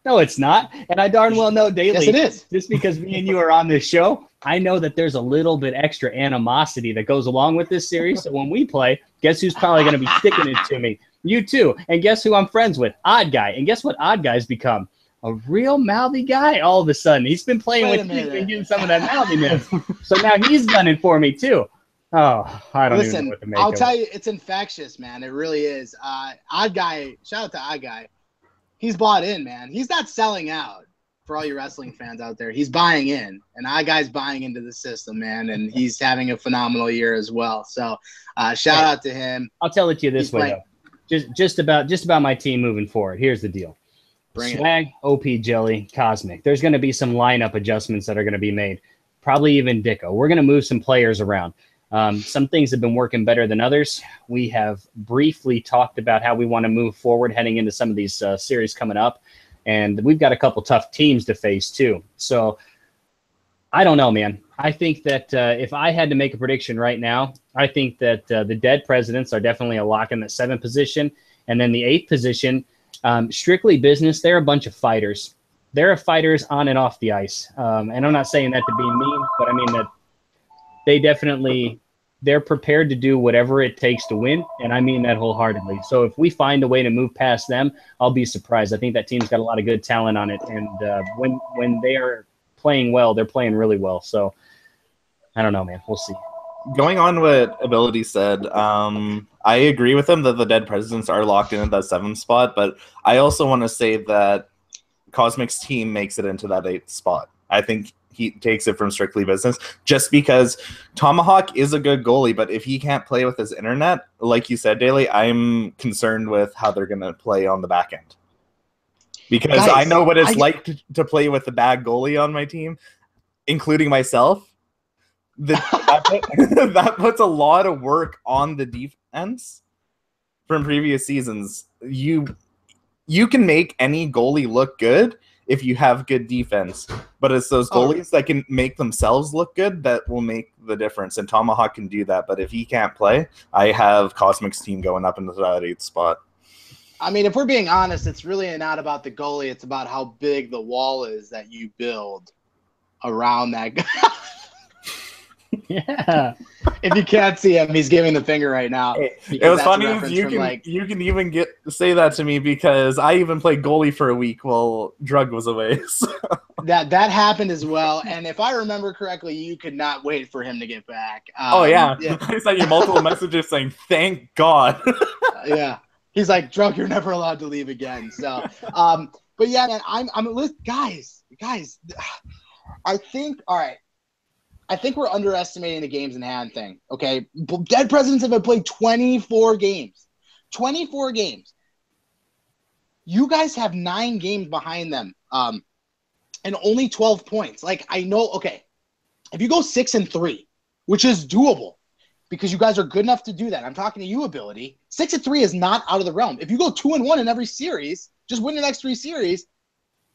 No, it's not. And I darn well know, Daily. Yes, it is. Just because me and you are on this show, I know that there's a little bit extra animosity that goes along with this series. So when we play, guess who's probably going to be sticking it to me? You too. And guess who I'm friends with? Odd Guy. And guess what Odd Guy's become? A real mouthy guy all of a sudden. He's been playing with me and getting some of that mouthiness. So now he's gunning for me too. Oh, I don't even know what to make I'll of tell it. you, it's infectious, man. It really is. Odd Guy, shout out to Odd Guy. He's bought in, man. He's not selling out for all you wrestling fans out there. He's buying in, and Odd Guy's buying into the system, man, and he's having a phenomenal year as well. So shout out to him. I'll tell it to you this way, though. Just about my team moving forward. Here's the deal. Swag, OP, Jelly, Cosmic. There's going to be some lineup adjustments that are going to be made. Probably even Dicko. We're going to move some players around. Some things have been working better than others. We have briefly talked about how we want to move forward heading into some of these series coming up. and we've got a couple tough teams to face too. So I don't know, man. I think that if I had to make a prediction right now, I think that the Dead Presidents are definitely a lock in the 7th position. And then the 8th position, strictly business, they're a bunch of fighters. They're fighters on and off the ice. And I'm not saying that to be mean, but I mean that they're prepared to do whatever it takes to win, and I mean that wholeheartedly. So if we find a way to move past them, I'll be surprised. I think that team's got a lot of good talent on it, and when they are playing well, they're playing really well. So I don't know, man. We'll see. Going on what Ability said, I agree with him that the Dead Presidents are locked in at that 7th spot, but I also want to say that Cosmic's team makes it into that 8th spot. I think he takes it from strictly business just because Tomahawk is a good goalie, but if he can't play with his internet, like you said, Daly, I'm concerned with how they're going to play on the back end. Because guys, I know what it's like to play with a bad goalie on my team, including myself. That puts a lot of work on the defense from previous seasons. You can make any goalie look good if you have good defense, but it's those goalies that can make themselves look good that will make the difference, and Tomahawk can do that. But if he can't play, I have Cosmic's team going up into that 8th spot. I mean, if we're being honest, it's really not about the goalie. It's about how big the wall is that you build around that guy. Yeah. If you can't see him, he's giving the finger right now. It was funny you can even say that to me because I even played goalie for a week while Drug was away. So. That happened as well, and if I remember correctly, you could not wait for him to get back. Yeah. I sent you multiple messages saying thank God. Yeah, he's like, Drug, you're never allowed to leave again. So, but yeah, man, I'm guys. I think we're underestimating the games in hand thing, okay? Dead Presidents have played 24 games. 24 games. You guys have 9 games behind them and only 12 points. Like, I know, okay, if you go 6-3, which is doable because you guys are good enough to do that. I'm talking to you, Ability. 6-3 is not out of the realm. If you go 2-1 in every series, just win the next 3 series,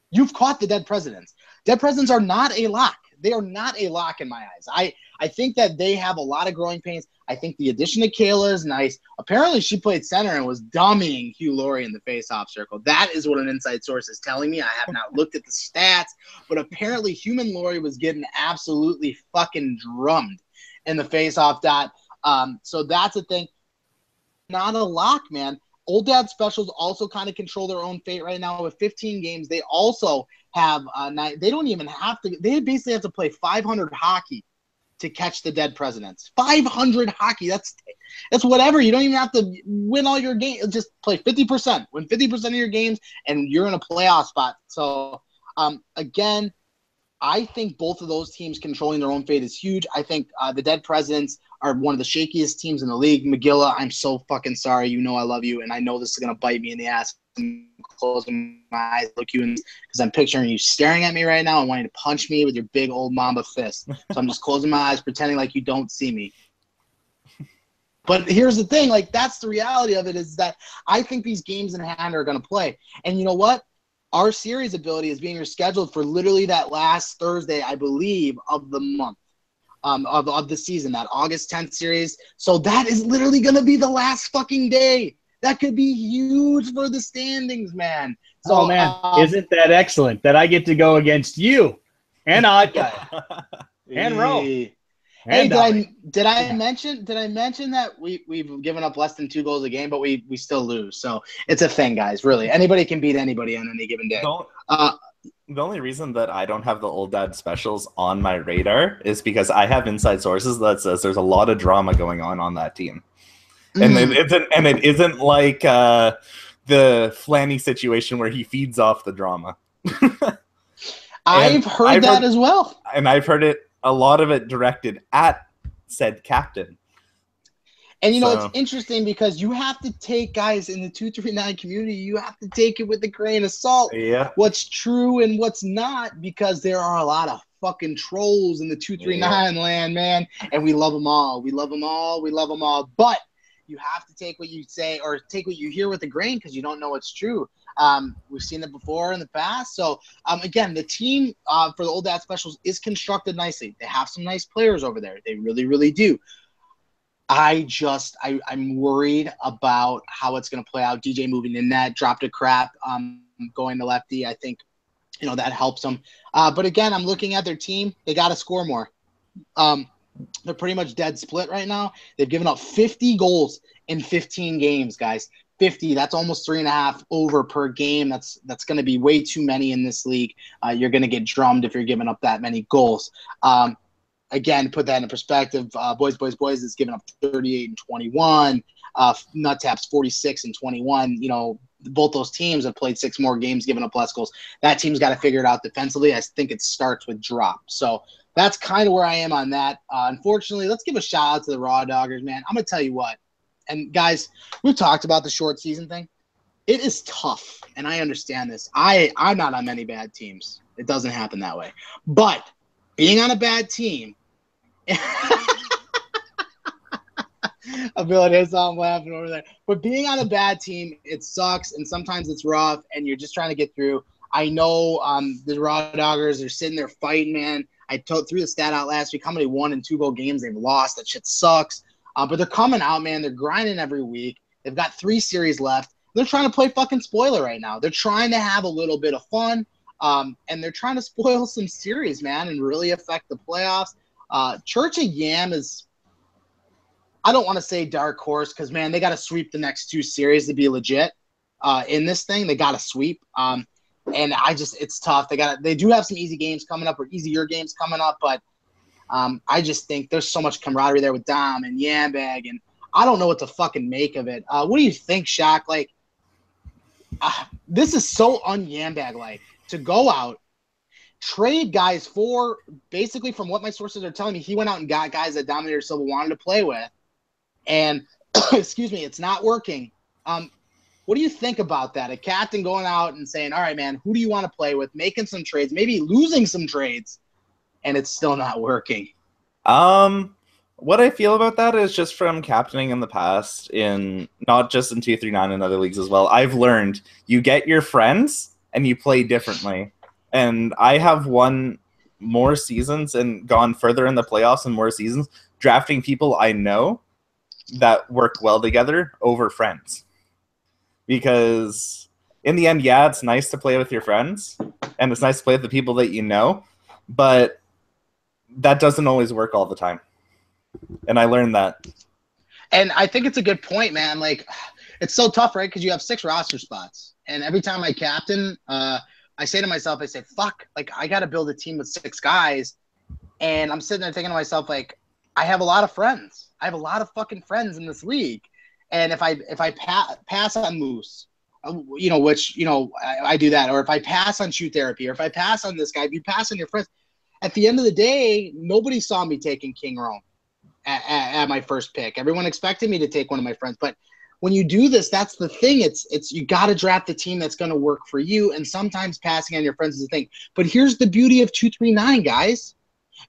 you've caught the Dead Presidents. Dead Presidents are not a lock. They are not a lock in my eyes. I think that they have a lot of growing pains. I think the addition of Kayla is nice. Apparently, she played center and was dummying Hugh Laurie in the face-off circle. That is what an inside source is telling me. I have not looked at the stats, but apparently Human Laurie was getting absolutely fucking drummed in the face-off dot. So that's a thing. Not a lock, man. Old Dad Specials also kind of control their own fate right now with 15 games. They also have they don't even have to. They basically have to play 500 hockey to catch the Dead Presidents. 500 hockey. That's whatever. You don't even have to win all your games. Just play 50%. Win 50% of your games, and you're in a playoff spot. So again, I think both of those teams controlling their own fate is huge. I think the Dead Presidents are one of the shakiest teams in the league. McGilla, I'm so fucking sorry. You know I love you, and I know this is going to bite me in the ass. I'm closing my eyes, look you in, because I'm picturing you staring at me right now and wanting to punch me with your big old mamba fist. So I'm just closing my eyes, pretending like you don't see me. But here's the thing, like, that's the reality of it, is that I think these games in hand are going to play. And you know what? Our series ability is being rescheduled for literally that last Thursday, I believe, of the month, of the season, that August 10th series. So that is literally going to be the last fucking day. That could be huge for the standings, man. So, man, isn't that excellent that I get to go against you and Odd Guy and Ro? Hey, did I mention that we've given up less than 2 goals a game, but we still lose. So it's a thing, guys. Really, anybody can beat anybody on any given day. The only reason that I don't have the Old Dad Specials on my radar is because I have inside sources that says there's a lot of drama going on that team, and it isn't like the Flanny situation where he feeds off the drama. I've heard that as well, and I've heard it. A lot of it directed at said captain. And, you know, it's interesting because you have to take, guys, in the 239 community, you have to take it with a grain of salt. Yeah. What's true and what's not, because there are a lot of fucking trolls in the 239 land, man. And we love them all. We love them all. We love them all. But you have to take what you say or take what you hear with a grain because you don't know it's true. We've seen it before in the past. So, again, the team for the Old Dad Specials is constructed nicely. They have some nice players over there. They really, really do. I'm worried about how it's going to play out. DJ moving in that, dropped a crap, going to lefty. I think, that helps them. But again, I'm looking at their team. They got to score more. They're pretty much dead split right now. They've given up 50 goals in 15 games, guys. 50, that's almost 3.5 over per game. That's going to be way too many in this league. You're going to get drummed if you're giving up that many goals. Again, put that in perspective. Boys is giving up 38 and 21. Nut Taps 46 and 21. Both those teams have played 6 more games, giving up less goals. That team's got to figure it out defensively. I think it starts with drop. So that's kind of where I am on that. Unfortunately, let's give a shout out to the Raw Doggers, man. I'm going to tell you what. And guys, we've talked about the short season thing. It is tough, and I understand this. I'm not on many bad teams. It doesn't happen that way. But being on a bad team – I feel like there's something laughing over there. But being on a bad team, it sucks, and sometimes it's rough, and you're just trying to get through. I know the Raw Doggers are sitting there fighting, man. I threw the stat out last week how many 1- and 2-goal games they've lost. That shit sucks. But they're coming out, man. They're grinding every week. They've got 3 series left. They're trying to play fucking spoiler right now. They're trying to have a little bit of fun, and they're trying to spoil some series, man, and really affect the playoffs. Church of Yam is, I don't want to say dark horse because, man, they got to sweep the next 2 series to be legit in this thing. They got to sweep. And it's tough. They do have some easy games coming up or easier games coming up, but I just think there's so much camaraderie there with Dom and Yambag, and I don't know what to fucking make of it. What do you think, Shaq? Like, this is so un-Yambag-like to go out, trade guys for, basically from what my sources are telling me, he went out and got guys that Dominator Silva wanted to play with, and excuse me, it's not working. What do you think about that? A captain going out and saying, all right, man, who do you want to play with, making some trades, maybe losing some trades, and it's still not working? What I feel about that is just from captaining in the past, in not just in 239 and other leagues as well, I've learned you get your friends and you play differently. And I have won more seasons and gone further in the playoffs and more seasons drafting people I know that work well together over friends. Because in the end, yeah, it's nice to play with your friends and it's nice to play with the people that you know, but that doesn't always work all the time. And I learned that. And I think it's a good point, man. Like, it's so tough, right? Because you have 6 roster spots. And every time I captain, I say to myself, fuck, like, I got to build a team with 6 guys. And I'm sitting there thinking to myself, like, I have a lot of friends. I have a lot of fucking friends in this league. And if I pass on Moose, which, I do that. Or if I pass on Shoot Therapy, or if I pass on this guy, if you pass on your friends, at the end of the day, nobody saw me taking King Rome at my first pick. Everyone expected me to take one of my friends. But when you do this, that's the thing. It's you got to draft the team that's going to work for you. And sometimes passing on your friends is a thing. But here's the beauty of 239, guys.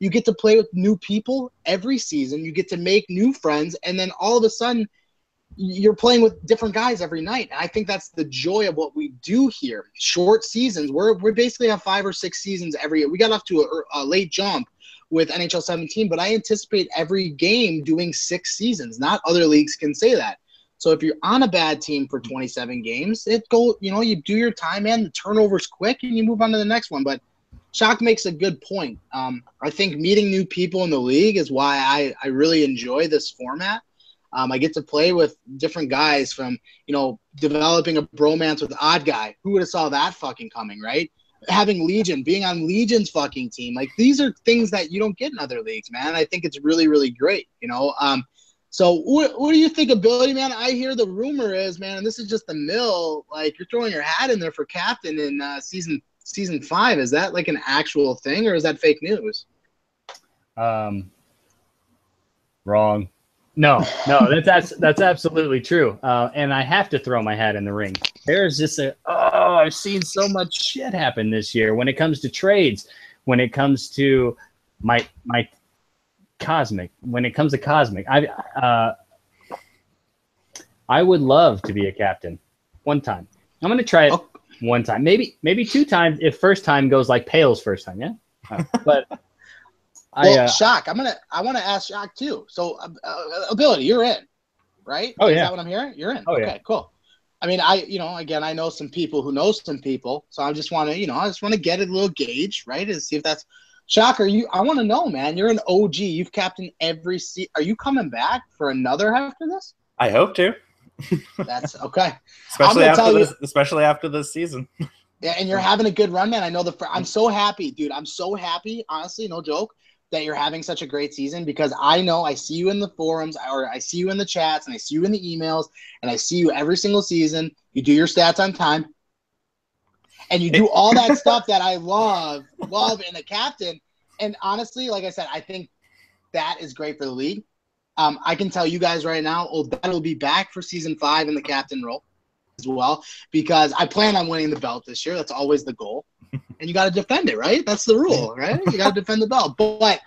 You get to play with new people every season. You get to make new friends. And then all of a sudden, you're playing with different guys every night. And I think that's the joy of what we do here. Short seasons. We basically have 5 or 6 seasons every year. We got off to a late jump with NHL 17, but I anticipate every game doing 6 seasons. Not other leagues can say that. So if you're on a bad team for 27 games, you do your time, man. The turnover's quick, and you move on to the next one. But Shock makes a good point. I think meeting new people in the league is why I really enjoy this format. I get to play with different guys from, developing a bromance with Odd Guy. Who would have saw that fucking coming, right? Having Legion, being on Legion's fucking team. Like, these are things that you don't get in other leagues, man. I think it's really, really great, So what do you think, Ability, man? I hear the rumor is, man, and this is just the mill, like, you're throwing your hat in there for captain in season 5. Is that like an actual thing, or is that fake news? Wrong. No, that's absolutely true. And I have to throw my hat in the ring. There's just I've seen so much shit happen this year when it comes to trades, when it comes to my Cosmic, when it comes to Cosmic. I would love to be a captain one time. I'm going to try it one time, maybe 2 times if first time goes like Pale's first time, yeah? But Shock, I want to ask Shock too. So Ability, you're in, right? Oh, Is yeah. that what I'm hearing? You're in. Oh, okay, yeah. cool. I mean, again, I know some people who know some people, so I just want to, get a little gauge, right? And see if that's Shocker. I want to know, man. You're an OG. You've captained every season. Are you coming back for another after this? I hope to. That's okay. Especially after this season. Yeah, and you're having a good run, man. I know I'm so happy, dude. I'm so happy, honestly, no joke, that you're having such a great season, because I know I see you in the forums, or I see you in the chats, and I see you in the emails, and I see you every single season. You do your stats on time, and you do all that stuff that I love in a captain. And honestly, like I said, I think that is great for the league. I can tell you guys right now, Odette will be back for season 5 in the captain role as well, because I plan on winning the belt this year. That's always the goal. And you got to defend it, right? That's the rule, right? You got to defend the belt. But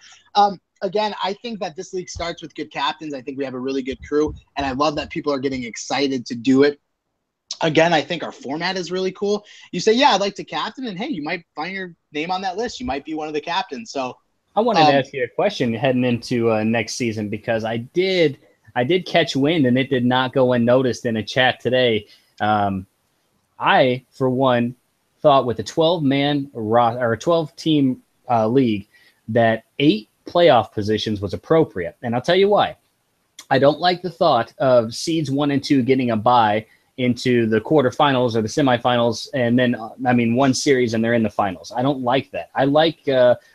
again, I think that this league starts with good captains. I think we have a really good crew, and I love that people are getting excited to do it. Again, I think our format is really cool. You say, yeah, I'd like to captain, and hey, you might find your name on that list. You might be one of the captains. So I wanted to ask you a question heading into next season, because I did catch wind, and it did not go unnoticed in a chat today. I, for one, thought with a 12-man or a 12-team league that 8 playoff positions was appropriate, and I'll tell you why. I don't like the thought of seeds 1 and 2 getting a bye into the quarterfinals or the semifinals, and then one series and they're in the finals. I don't like that. I like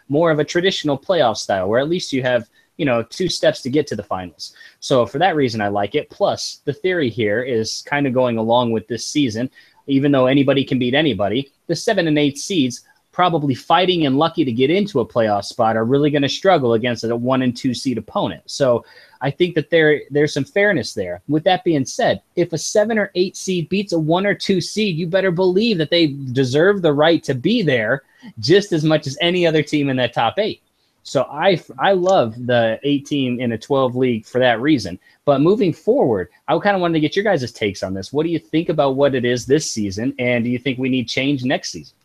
more of a traditional playoff style, where at least you have 2 steps to get to the finals. So for that reason, I like it. Plus, the theory here is kind of going along with this season. Even though anybody can beat anybody, the 7 and 8 seeds probably fighting and lucky to get into a playoff spot are really going to struggle against a 1 and 2 seed opponent. So I think that there's some fairness there. With that being said, if a 7 or 8 seed beats a 1 or 2 seed, you better believe that they deserve the right to be there just as much as any other team in that top 8. So I love the 8 team in a 12 league for that reason. But moving forward, I kind of wanted to get your guys' takes on this. What do you think about what it is this season, and do you think we need change next season?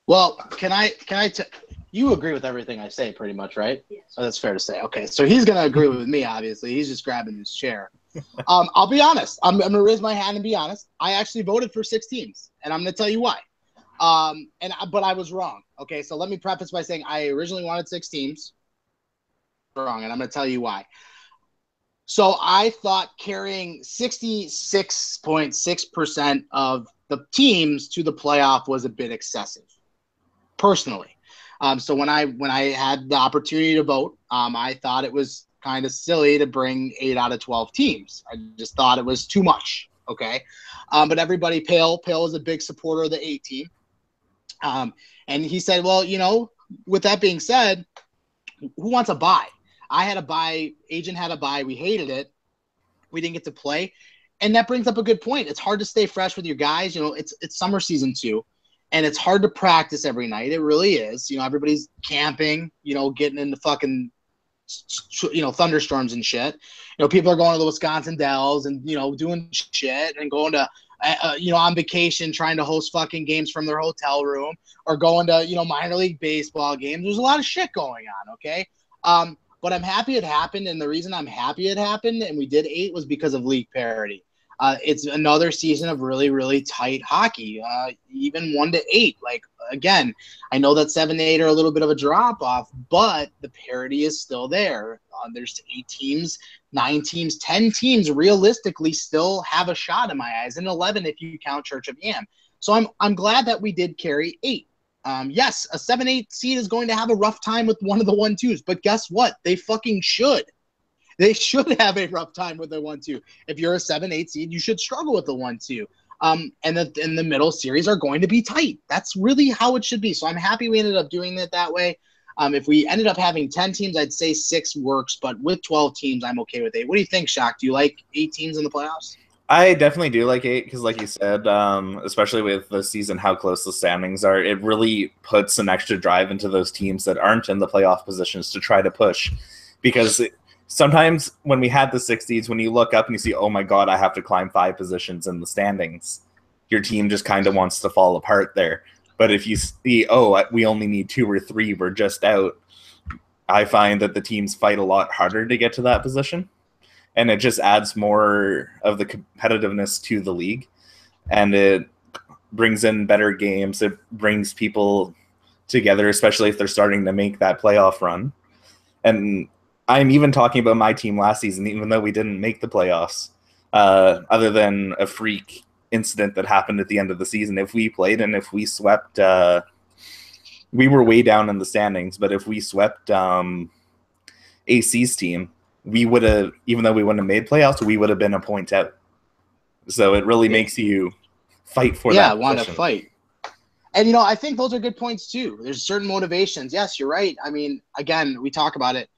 Well, you agree with everything I say pretty much, right? Yes. Oh, that's fair to say. Okay, so he's going to agree with me, obviously. He's just grabbing his chair. I'll be honest. I'm going to raise my hand and be honest. I actually voted for 6 teams, and I'm going to tell you why. But I was wrong. Okay, so let me preface by saying I originally wanted 6 teams. Wrong, and I'm going to tell you why. So I thought carrying 66.6% of the teams to the playoff was a bit excessive, personally. So when I had the opportunity to vote, I thought it was kind of silly to bring 8 out of 12 teams. I just thought it was too much. Okay, but everybody, Pale is a big supporter of the 8 team. And he said, well, with that being said, who wants a bye? I had a bye. Agent had a bye. We hated it. We didn't get to play. And that brings up a good point. It's hard to stay fresh with your guys. It's summer season too. And it's hard to practice every night. It really is. Everybody's camping, getting into fucking, thunderstorms and shit. People are going to the Wisconsin Dells and, doing shit and going to, on vacation trying to host fucking games from their hotel room, or going to, minor league baseball games. There's a lot of shit going on, okay? But I'm happy it happened, and the reason I'm happy it happened and we did 8 was because of league parity. It's another season of really, really tight hockey, even 1 to 8. Like, again, I know that 7 to 8 are a little bit of a drop-off, but the parity is still there. There's 8 teams, 9 teams, 10 teams realistically still have a shot in my eyes, and 11 if you count Church of Yam. So I'm glad that we did carry 8. Yes, a 7-8 seed is going to have a rough time with one of the 1-2s, but guess what? They fucking should. They should have a rough time with the 1-2. If you're a 7-8 seed, you should struggle with the 1-2. And the middle series are going to be tight. That's really how it should be. So I'm happy we ended up doing it that way. If we ended up having 10 teams, I'd say 6 works, but with 12 teams, I'm okay with 8. What do you think, Shock? Do you like 8 teams in the playoffs? I definitely do like 8 because, like you said, especially with the season, how close the standings are, it really puts an extra drive into those teams that aren't in the playoff positions to try to push. Because sometimes when we had the 60s, when you look up and you see, oh my God, I have to climb 5 positions in the standings, your team just kind of wants to fall apart there. But if you see, oh, we only need 2 or 3, we're just out, I find that the teams fight a lot harder to get to that position. And it just adds more of the competitiveness to the league. And it brings in better games. It brings people together, especially if they're starting to make that playoff run. And I'm even talking about my team last season, even though we didn't make the playoffs, other than a freak incident that happened at the end of the season. If we played and if we swept, we were way down in the standings, but if we swept AC's team, we would have, even though we wouldn't have made playoffs, we would have been a point out. So it really makes you fight for that. Yeah, want to fight. And, you know, I think those are good points, too. There's certain motivations. Yes, you're right. I mean, again, we talk about it.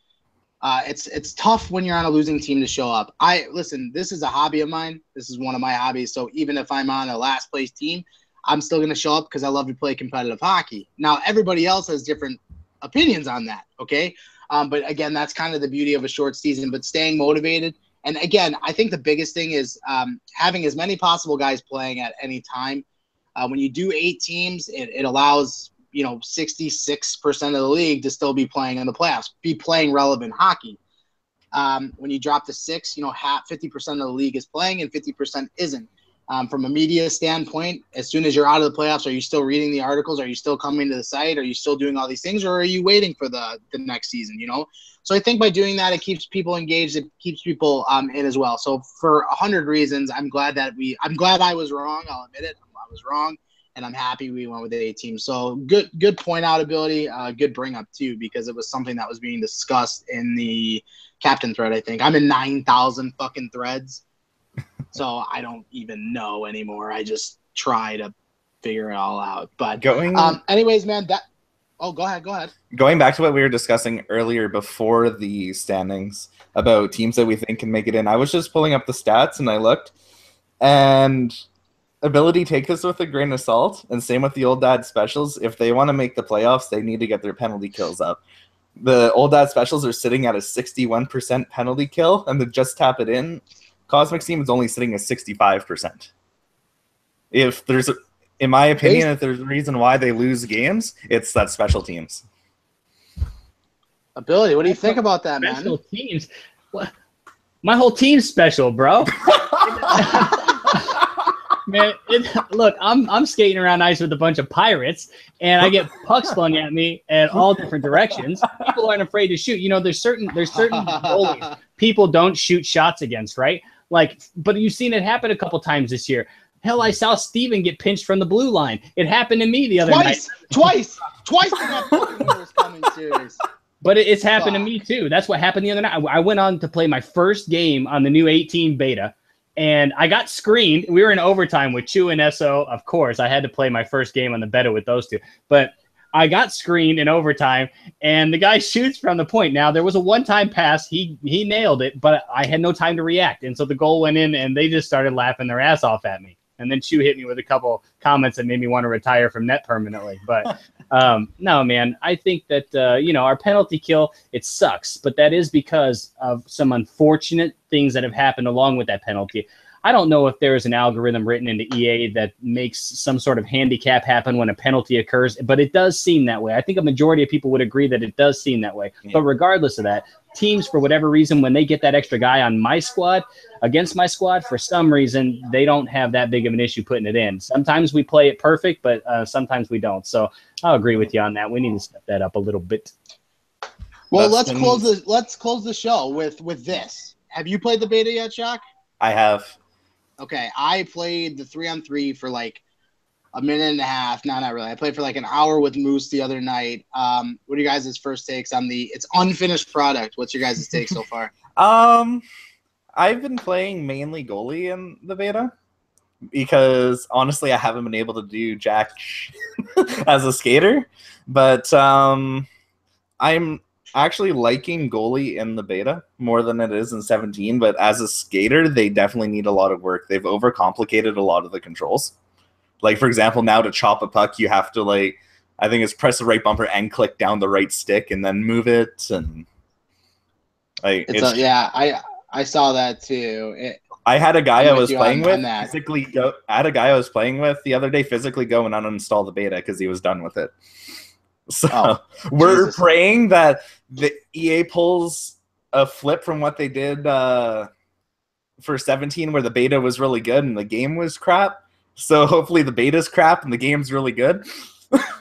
It's tough when you're on a losing team to show up. Listen, this is a hobby of mine. This is one of my hobbies. So even if I'm on a last place team, I'm still going to show up because I love to play competitive hockey. Now, everybody else has different opinions on that, okay? But, again, that's kind of the beauty of a short season, but staying motivated. And, again, I think the biggest thing is having as many possible guys playing at any time. When you do 8 teams, it allows, 66% of the league to still be playing in the playoffs, be playing relevant hockey. When you drop to 6, 50% of the league is playing and 50% isn't. From a media standpoint, as soon as you're out of the playoffs, are you still reading the articles? Are you still coming to the site? Are you still doing all these things? Or are you waiting for the next season, So I think by doing that, it keeps people engaged. It keeps people in as well. So for 100 reasons, I'm glad I was wrong. I'll admit it. I was wrong. And I'm happy we went with the 8 teams. So good point out ability, good bring up too, because it was something that was being discussed in the captain thread. I think I'm in 9,000 fucking threads. So I don't even know anymore. I just try to figure it all out. But anyways, man, go ahead. Going back to what we were discussing earlier before the standings about teams that we think can make it in, I was just pulling up the stats and I looked, and ability, take this with a grain of salt, and same with the Old Dad Specials. If they want to make the playoffs, they need to get their penalty kills up. The Old Dad Specials are sitting at a 61% penalty kill, and the Just Tap It In Cosmic team is only sitting at 65%. If there's, in my opinion, if there's a reason why they lose games, it's that special teams. Ability, what do you think about that, man? Special teams? What? My whole team's special, bro. Man, look, I'm skating around ice with a bunch of pirates, and I get pucks flung at me at all different directions. People aren't afraid to shoot. There's certain goalies people don't shoot shots against, right? But you've seen it happen a couple times this year. Hell, I saw Steven get pinched from the blue line. It happened to me the other night. Twice. I got fucking was coming serious. But it's happened to me too. That's what happened the other night. I went on to play my first game on the new 18 beta. And I got screened. We were in overtime with Chu and SO. Of course, I had to play my first game on the beta with those two. But I got screened in overtime, and the guy shoots from the point. Now, there was a one-time pass. He nailed it, but I had no time to react. And so the goal went in, and they just started laughing their ass off at me. And then Chu hit me with a couple comments that made me want to retire from net permanently. But no, man, I think that, our penalty kill, it sucks. But that is because of some unfortunate things that have happened along with that penalty. I don't know if there is an algorithm written into EA that makes some sort of handicap happen when a penalty occurs, but it does seem that way. I think a majority of people would agree that it does seem that way. Yeah. But regardless of that, teams, for whatever reason, when they get that extra guy on my squad, against my squad, for some reason, they don't have that big of an issue putting it in. Sometimes we play it perfect, but sometimes we don't. So I'll agree with you on that. We need to step that up a little bit. Well, let's close the show with this. Have you played the beta yet, Shock? I have. Okay, I played the 3-on-3 for like a minute and a half. No, not really. I played for like an hour with Moose the other night. What are you guys' first takes on it's unfinished product? What's your guys' take so far? I've been playing mainly goalie in the beta because honestly, I haven't been able to do jack as a skater. But I'm actually liking goalie in the beta more than it is in 17, but as a skater, they definitely need a lot of work. They've overcomplicated a lot of the controls. Like, for example, now to chop a puck, you have to, I think it's press the right bumper and click down the right stick and then move it. And Like I saw that too. I had a guy I was playing with I had a guy I was playing with the other day physically go and uninstall the beta because he was done with it. So we're praying that the EA pulls a flip from what they did for 17, where the beta was really good and the game was crap. So hopefully the beta's crap and the game's really good.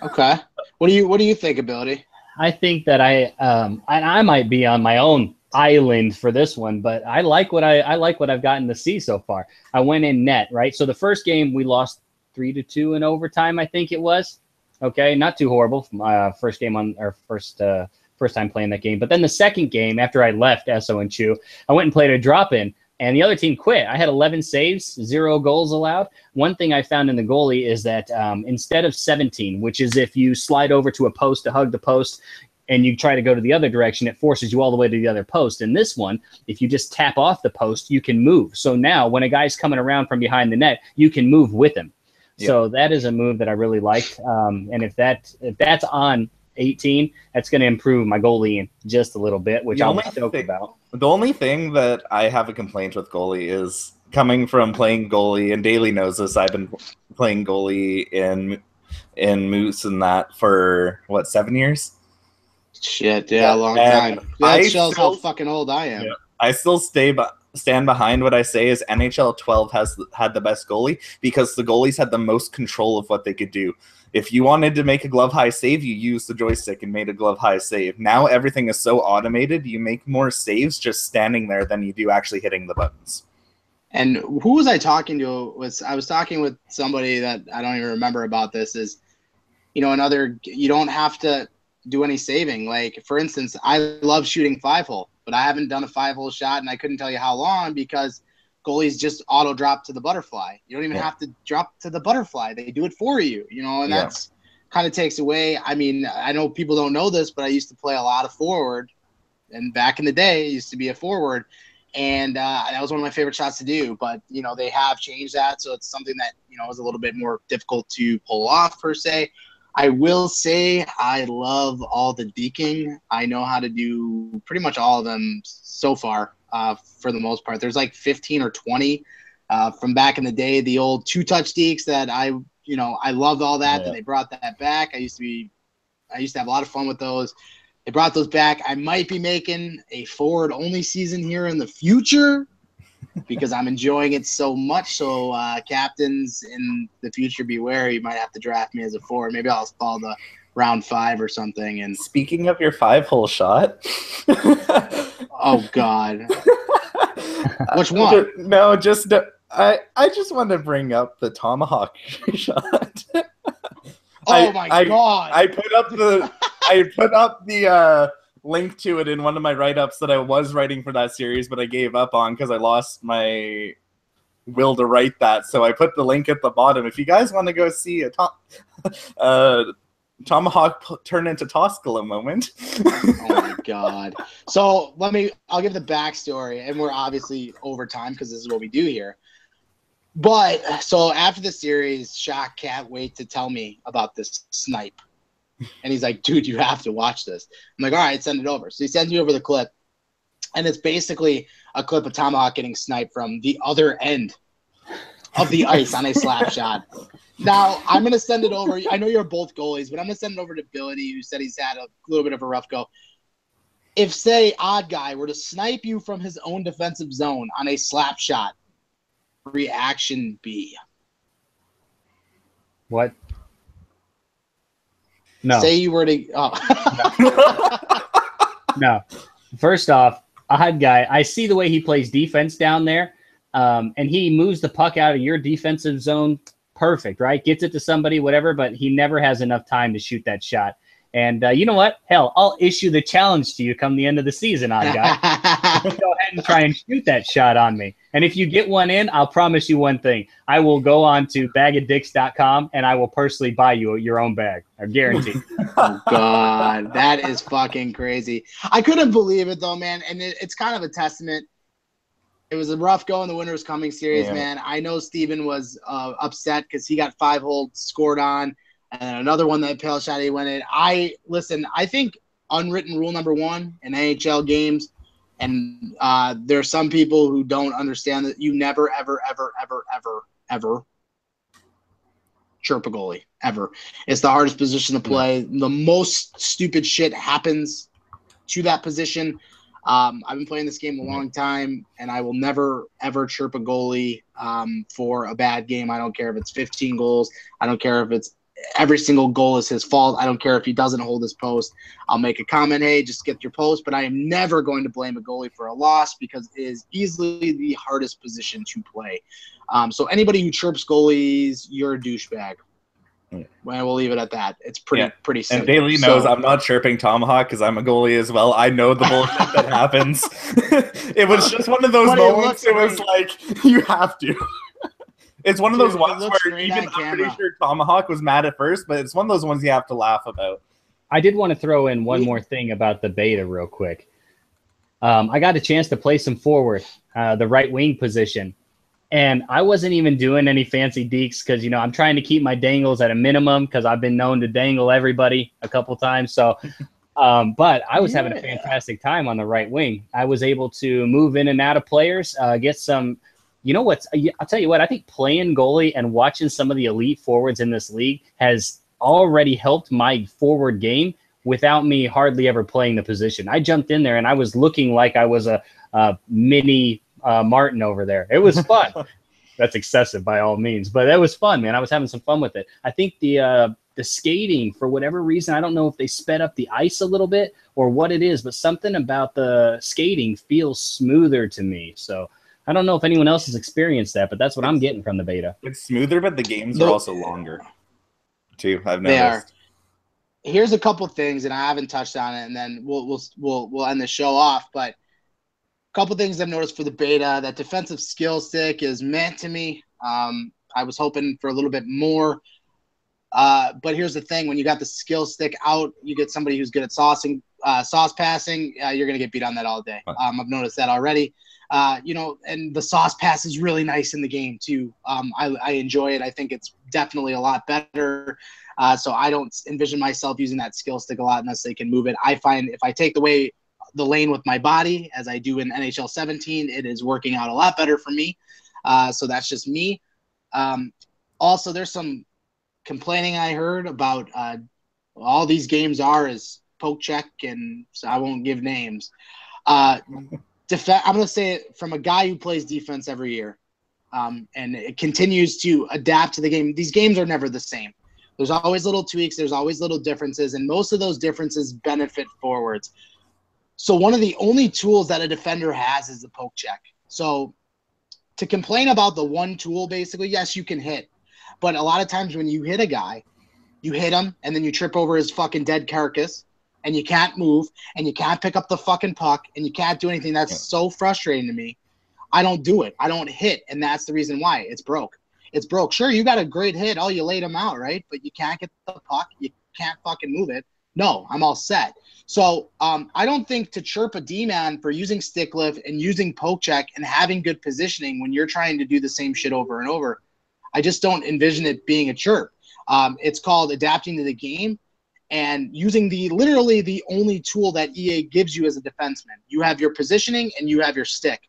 Okay. What do you think, Ability? I think that I might be on my own island for this one, but I like what I've gotten to see so far. I went in net, right? So the first game we lost 3-2 in overtime, I think it was. Okay, not too horrible. First game on our first time playing that game. But then the second game, after I left Esso and Chu, I went and played a drop-in, and the other team quit. I had 11 saves, 0 goals allowed. One thing I found in the goalie is that instead of 17, which is if you slide over to a post to hug the post and you try to go to the other direction, it forces you all the way to the other post. In this one, if you just tap off the post, you can move. So now when a guy's coming around from behind the net, you can move with him. Yeah. So that is a move that I really liked. And if that's on 18, that's going to improve my goalie just a little bit, which I'm stoked about. The only thing that I have a complaint with goalie is coming from playing goalie, and Daly knows this. I've been playing goalie in Moose and that for 7 years. Shit, yeah, a long time. That shows how fucking old I am. Yeah, I still stand behind what I say is NHL 12 had the best goalie because the goalies had the most control of what they could do. If you wanted to make a glove high save, you used the joystick and made a glove high save. Now everything is so automated, you make more saves just standing there than you do actually hitting the buttons. And who was I talking to? I was talking with somebody that I don't even remember about this. Is, you don't have to do any saving. Like, for instance, I love shooting 5-hole, but I haven't done a 5-hole shot, and I couldn't tell you how long because goalies just auto drop to the butterfly. You don't even have to drop to the butterfly. They do it for you, and that's kind of takes away. I mean, I know people don't know this, but I used to play a lot of forward, and back in the day, I used to be a forward, and that was one of my favorite shots to do. But, they have changed that, so it's something that, is a little bit more difficult to pull off, per se. I will say I love all the deking. I know how to do pretty much all of them so far, for the most part. There's like 15 or 20 from back in the day, the old 2-touch dekes that I loved all that, that they brought that back. I used to have a lot of fun with those. They brought those back. I might be making a forward-only season here in the future because I'm enjoying it so much. So captains in the future, beware. You might have to draft me as a forward. Maybe I'll call the round 5 or something. And speaking of your 5-hole shot, oh God, which one? No, I just want to bring up the tomahawk shot. Oh my God! I put up the link to it in one of my write-ups that I was writing for that series, but I gave up on because I lost my will to write that. So I put the link at the bottom. If you guys want to go see a tomahawk turn into Toscala moment. Oh my God. So I'll give the backstory, and we're obviously over time because this is what we do here. But so after the series, Shock can't wait to tell me about this snipe. And he's like, dude, you have to watch this. I'm like, all right, send it over. So he sends me over the clip. And it's basically a clip of Tomahawk getting sniped from the other end of the ice on a slap shot. Now, I'm going to send it over. I know you're both goalies, but I'm going to send it over to Billy, who said he's had a little bit of a rough go. If, say, Odd Guy were to snipe you from his own defensive zone on a slap shot, reaction B? What? No. Say you were to. Oh. No. First off, Odd Guy, I see the way he plays defense down there, and he moves the puck out of your defensive zone. Perfect, right? Gets it to somebody, whatever, but he never has enough time to shoot that shot. And you know what? Hell, I'll issue the challenge to you come the end of the season, Odd Guy. Go ahead and try and shoot that shot on me. And if you get one in, I'll promise you one thing. I will go on to bagadicks.com and I will personally buy you your own bag. I guarantee. Oh, God. That is fucking crazy. I couldn't believe it, though, man. And it's kind of a testament. It was a rough go in the Winter's Coming series, man. I know Steven was upset because he got 5-hole scored on. And another one that pail shot he went in. I think unwritten rule number 1 in NHL games, And there are some people who don't understand that you never, ever, ever, ever, ever, ever chirp a goalie, ever. It's the hardest position to play. The most stupid shit happens to that position. I've been playing this game a long time, and I will never, ever chirp a goalie for a bad game. I don't care if it's 15 goals. I don't care if it's every single goal is his fault. I don't care if he doesn't hold his post. I'll make a comment, hey, just get your post, but I am never going to blame a goalie for a loss because it is easily the hardest position to play. So anybody who chirps goalies, you're a douchebag. Well, we'll leave it at that. It's pretty simple. And Bailey knows I'm not chirping Tomahawk because I'm a goalie as well. I know the bullshit that happens. It was just one of those moments. It was like, you have to. It's one of those ones where even I'm pretty sure Tomahawk was mad at first, but it's one of those ones you have to laugh about. I did want to throw in one more thing about the beta real quick. I got a chance to play some forward, the right wing position. And I wasn't even doing any fancy deeks because, I'm trying to keep my dangles at a minimum because I've been known to dangle everybody a couple times. So, but I was having a fantastic time on the right wing. I was able to move in and out of players, get some, I'll tell you what, I think playing goalie and watching some of the elite forwards in this league has already helped my forward game without me hardly ever playing the position. I jumped in there and I was looking like I was a mini Martin over there. It was fun. That's excessive by all means, but it was fun, man. I was having some fun with it. I think the skating, for whatever reason, I don't know if they sped up the ice a little bit or what it is, but something about the skating feels smoother to me. So I don't know if anyone else has experienced that, but that's what I'm getting from the beta. It's smoother, but the games are also longer too. I've noticed. They are. Here's a couple things, and I haven't touched on it, and then we'll end the show off. But a couple things I've noticed for the beta: that defensive skill stick is meant to me. I was hoping for a little bit more, but here's the thing: when you got the skill stick out, you get somebody who's good at sauce passing. You're gonna get beat on that all day. I've noticed that already. And the sauce pass is really nice in the game too. I enjoy it. I think it's definitely a lot better. So I don't envision myself using that skill stick a lot unless they can move it. I find if I take the lane with my body, as I do in NHL 17, it is working out a lot better for me. So that's just me. Also, there's some complaining I heard about all these games is poke check, and so I won't give names. I'm going to say it from a guy who plays defense every year, and it continues to adapt to the game. These games are never the same. There's always little tweaks. There's always little differences, and most of those differences benefit forwards. So one of the only tools that a defender has is the poke check. So to complain about the one tool, basically, yes, you can hit. But a lot of times when you hit a guy, you hit him, and then you trip over his fucking dead carcass, and you can't move, and you can't pick up the fucking puck, and you can't do anything. That's so frustrating to me. I don't do it. I don't hit, and that's the reason why. It's broke. It's broke. Sure, you got a great hit. Oh, you laid him out, right? But you can't get the puck. You can't fucking move it. No, I'm all set. So I don't think to chirp a D-man for using stick lift and using poke check and having good positioning when you're trying to do the same shit over and over, I just don't envision it being a chirp. It's called adapting to the game and using literally the only tool that EA gives you as a defenseman. You have your positioning and you have your stick.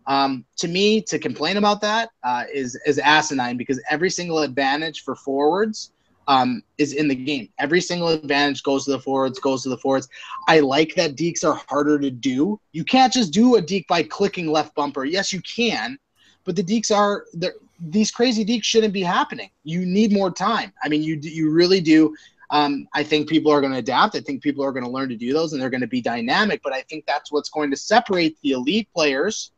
To me, to complain about that is asinine, because every single advantage for forwards is in the game. Every single advantage goes to the forwards, I like that dekes are harder to do. You can't just do a deke by clicking left bumper. Yes, you can, but the dekes these crazy dekes shouldn't be happening. You need more time. I mean, you really do. I think people are going to adapt. I think people are going to learn to do those, and they're going to be dynamic. But I think that's what's going to separate the elite players,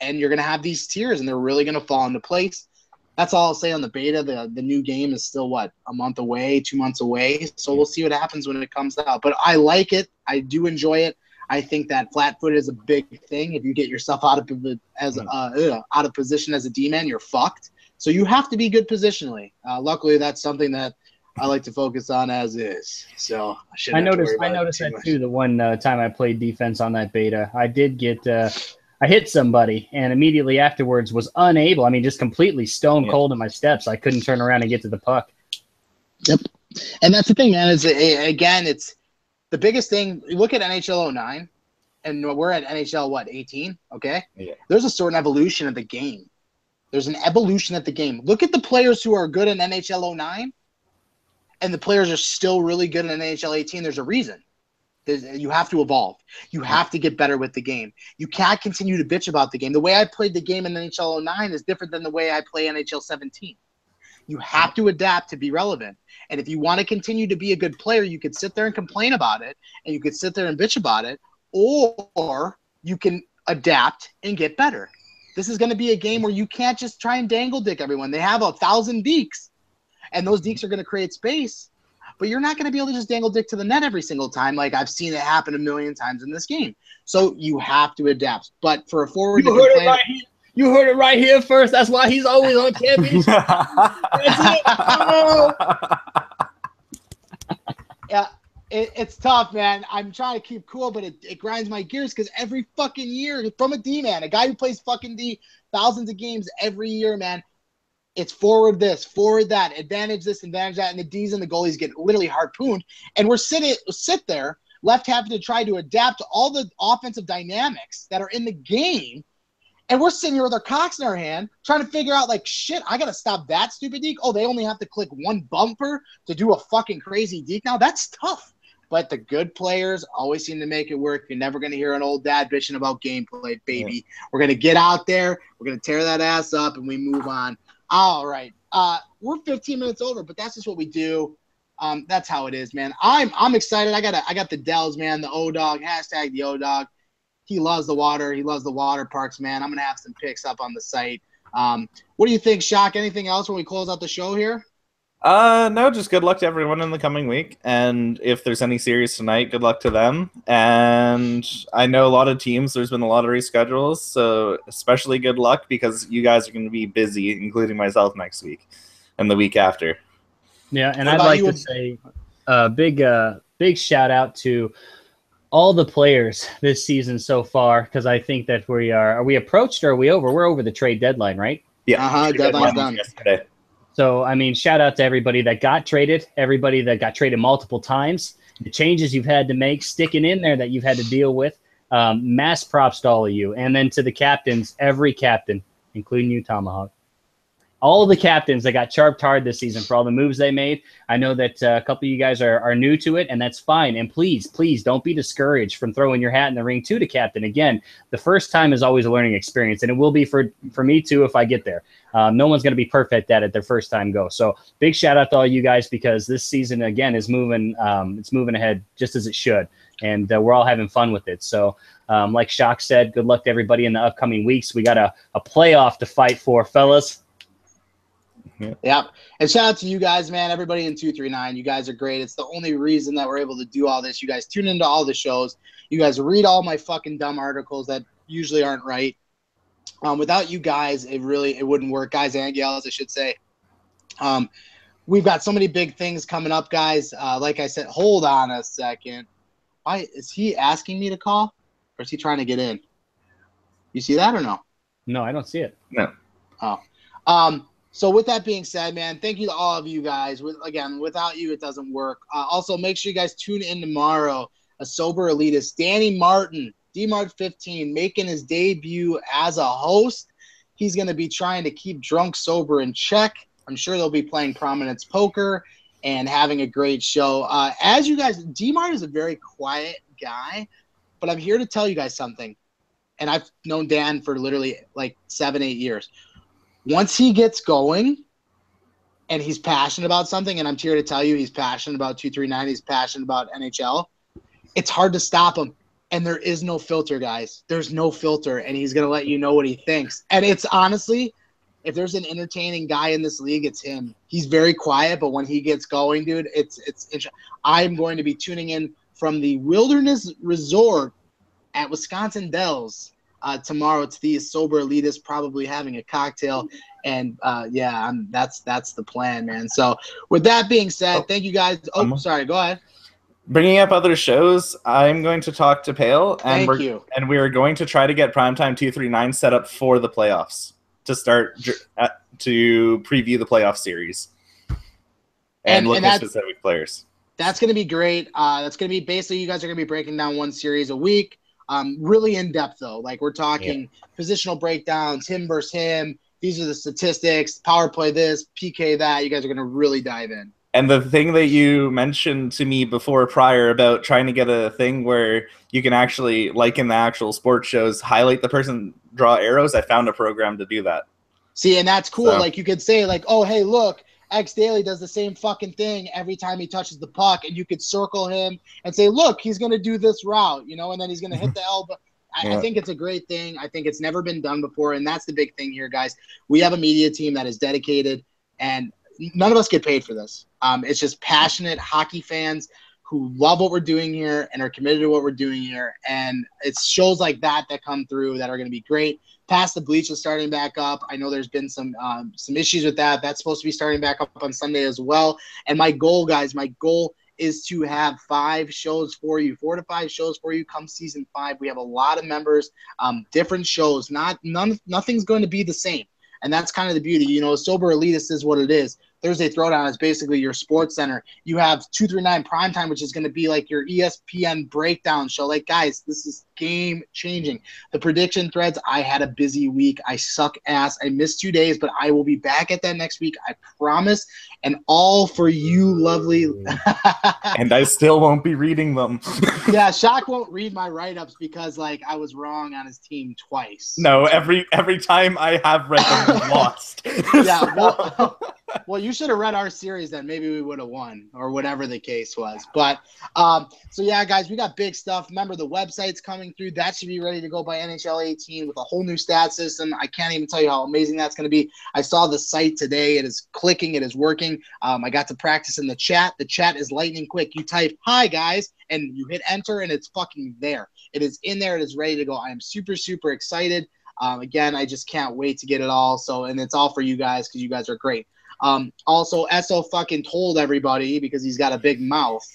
and you're going to have these tiers, and they're really going to fall into place. That's all I'll say on the beta. The new game is still, a month away, 2 months away. So we'll see what happens when it comes out. But I like it. I do enjoy it. I think that flat foot is a big thing. If you get yourself out of position as a D-man, you're fucked. So you have to be good positionally. Luckily, that's something that I like to focus on as is. So I noticed that too. The one time I played defense on that beta, I did get I hit somebody, and immediately afterwards was unable. I mean, just completely stone cold in my steps. I couldn't turn around and get to the puck. Yep, and that's the thing, man. It's the biggest thing. You look at NHL 09. and we're at NHL, what, 18? Okay. Yeah. There's a certain evolution of the game. There's an evolution of the game. Look at the players who are good in NHL 09, and the players are still really good in NHL 18. There's a reason. You have to evolve. You have to get better with the game. You can't continue to bitch about the game. The way I played the game in NHL 09 is different than the way I play NHL 17. You have to adapt to be relevant. And if you want to continue to be a good player, you could sit there and complain about it, and you could sit there and bitch about it, or you can adapt and get better. This is going to be a game where you can't just try and dangle dick everyone. They have 1,000 deeks, and those deeks are going to create space. But you're not going to be able to just dangle dick to the net every single time. Like I've seen it happen a million times in this game. So you have to adapt. But for a forward, you heard it right here first. That's why he's always on championship. That's it. Oh. Yeah, it's tough, man. I'm trying to keep cool, but it grinds my gears because every fucking year, from a D-man, a guy who plays fucking D thousands of games every year, man, it's forward this, forward that, advantage this, advantage that, and the Ds and the goalies get literally harpooned. And we're sit there, left having to try to adapt to all the offensive dynamics that are in the game. And we're sitting here with our cocks in our hand trying to figure out, like, shit, I got to stop that stupid deke. Oh, they only have to click one bumper to do a fucking crazy deke now? That's tough. But the good players always seem to make it work. You're never going to hear an old dad bitching about gameplay, baby. Yeah. We're going to get out there. We're going to tear that ass up, and we move on. All right. We're 15 minutes over, but that's just what we do. That's how it is, man. I'm excited. I got the Dells, man, the O-Dog, hashtag the O-Dog. He loves the water. He loves the water parks, man. I'm going to have some pics up on the site. What do you think, Shock? Anything else when we close out the show here? No, just good luck to everyone in the coming week. And if there's any series tonight, good luck to them. And I know a lot of teams, there's been a lot of reschedules, so especially good luck because you guys are going to be busy, including myself next week and the week after. Yeah, and I'd like to say a big shout out to all the players this season so far, because I think that are we approached or are we over? We're over the trade deadline, right? Yeah. Deadline's done yesterday. So, I mean, shout out to everybody that got traded, everybody that got traded multiple times, the changes you've had to make, sticking in there that you've had to deal with. Mass props to all of you. And then to the captains, every captain, including you, Tomahawk. All the captains that got charped hard this season for all the moves they made. I know that a couple of you guys are new to it, and that's fine. And please don't be discouraged from throwing your hat in the ring to the captain. Again, the first time is always a learning experience, and it will be for me too if I get there. No one's going to be perfect at it their first time go. So big shout out to all you guys because this season, again, is moving. It's moving ahead just as it should, and we're all having fun with it. So like Shock said, good luck to everybody in the upcoming weeks. We got a playoff to fight for, fellas. Yeah. And shout out to you guys, man. Everybody in 239. You guys are great. It's the only reason that we're able to do all this. You guys tune into all the shows. You guys read all my fucking dumb articles that usually aren't right. Without you guys, it wouldn't work. Guys and gals, I should say. We've got so many big things coming up, guys. Like I said, hold on a second. Why is he asking me to call? Or is he trying to get in? You see that or no? No, I don't see it. No. Oh. So with that being said, man, thank you to all of you guys. Again, without you, it doesn't work. Also, make sure you guys tune in tomorrow. A sober elitist, Danny Martin, DMart15, making his debut as a host. He's going to be trying to keep drunk sober in check. I'm sure they'll be playing prominence poker and having a great show. As you guys, DMart is a very quiet guy, but I'm here to tell you guys something. And I've known Dan for literally like 7-8 years. Once he gets going and he's passionate about something, and I'm here to tell you he's passionate about 239, he's passionate about NHL, it's hard to stop him. And there is no filter, guys. There's no filter, and he's going to let you know what he thinks. And it's honestly, if there's an entertaining guy in this league, it's him. He's very quiet, but when he gets going, dude, it's I'm going to be tuning in from the Wilderness Resort at Wisconsin Dells. Tomorrow it's the sober elitist, probably having a cocktail, and that's the plan, man. So with that being said, thank you guys. Oh, sorry, go ahead. Bringing up other shows, I'm going to talk to Pale, and we are going to try to get Primetime 239 set up for the playoffs to start to preview the playoff series and look at specific players. That's going to be great. That's going to be basically you guys are going to be breaking down one series a week. Really in depth though. Like we're talking positional breakdowns, him versus him. These are the statistics, power play this, PK that. You guys are going to really dive in. And the thing that you mentioned to me before prior about trying to get a thing where you can actually, like in the actual sports shows, highlight the person, draw arrows, I found a program to do that. See, and that's cool. So, like you could say like, oh, hey, look, X Daily does the same fucking thing every time he touches the puck, and you could circle him and say, look, he's going to do this route, you know, and then he's going to hit the elbow. I think it's a great thing. I think it's never been done before, and that's the big thing here, guys. We have a media team that is dedicated, and none of us get paid for this. It's just passionate hockey fans who love what we're doing here and are committed to what we're doing here, and it's shows like that come through that are going to be great. Pass the Bleach is starting back up. I know there's been some issues with that. That's supposed to be starting back up on Sunday as well. And my goal, guys, is to have 5 shows for you, 4 to 5 shows for you come season 5. We have a lot of members, different shows. Nothing's going to be the same. And that's kind of the beauty. You know, Sober Elitist is what it is. Thursday Throwdown is basically your sports center. You have 239 Primetime, which is going to be like your ESPN breakdown show. Like, guys, this is game changing. The prediction threads, I had a busy week. I suck ass. I missed 2 days, but I will be back at that next week. I promise. And all for you, lovely. And I still won't be reading them. Yeah, Shock won't read my write-ups because, like, I was wrong on his team twice. No, every time I have read them, I've lost. Yeah, well, you should have read our series then. Maybe we would have won or whatever the case was. But so, yeah, guys, we got big stuff. Remember, the website's coming through. That should be ready to go by NHL 18 with a whole new stat system. I can't even tell you how amazing that's going to be. I saw the site today. It is clicking. It is working. I got to practice in the chat. The chat is lightning quick. You type, hi, guys, and you hit enter, and it's fucking there. It is in there. It is ready to go. I am super, super excited. Again, I just can't wait to get it all. So, and it's all for you guys because you guys are great. Also, Esso fucking told everybody because he's got a big mouth.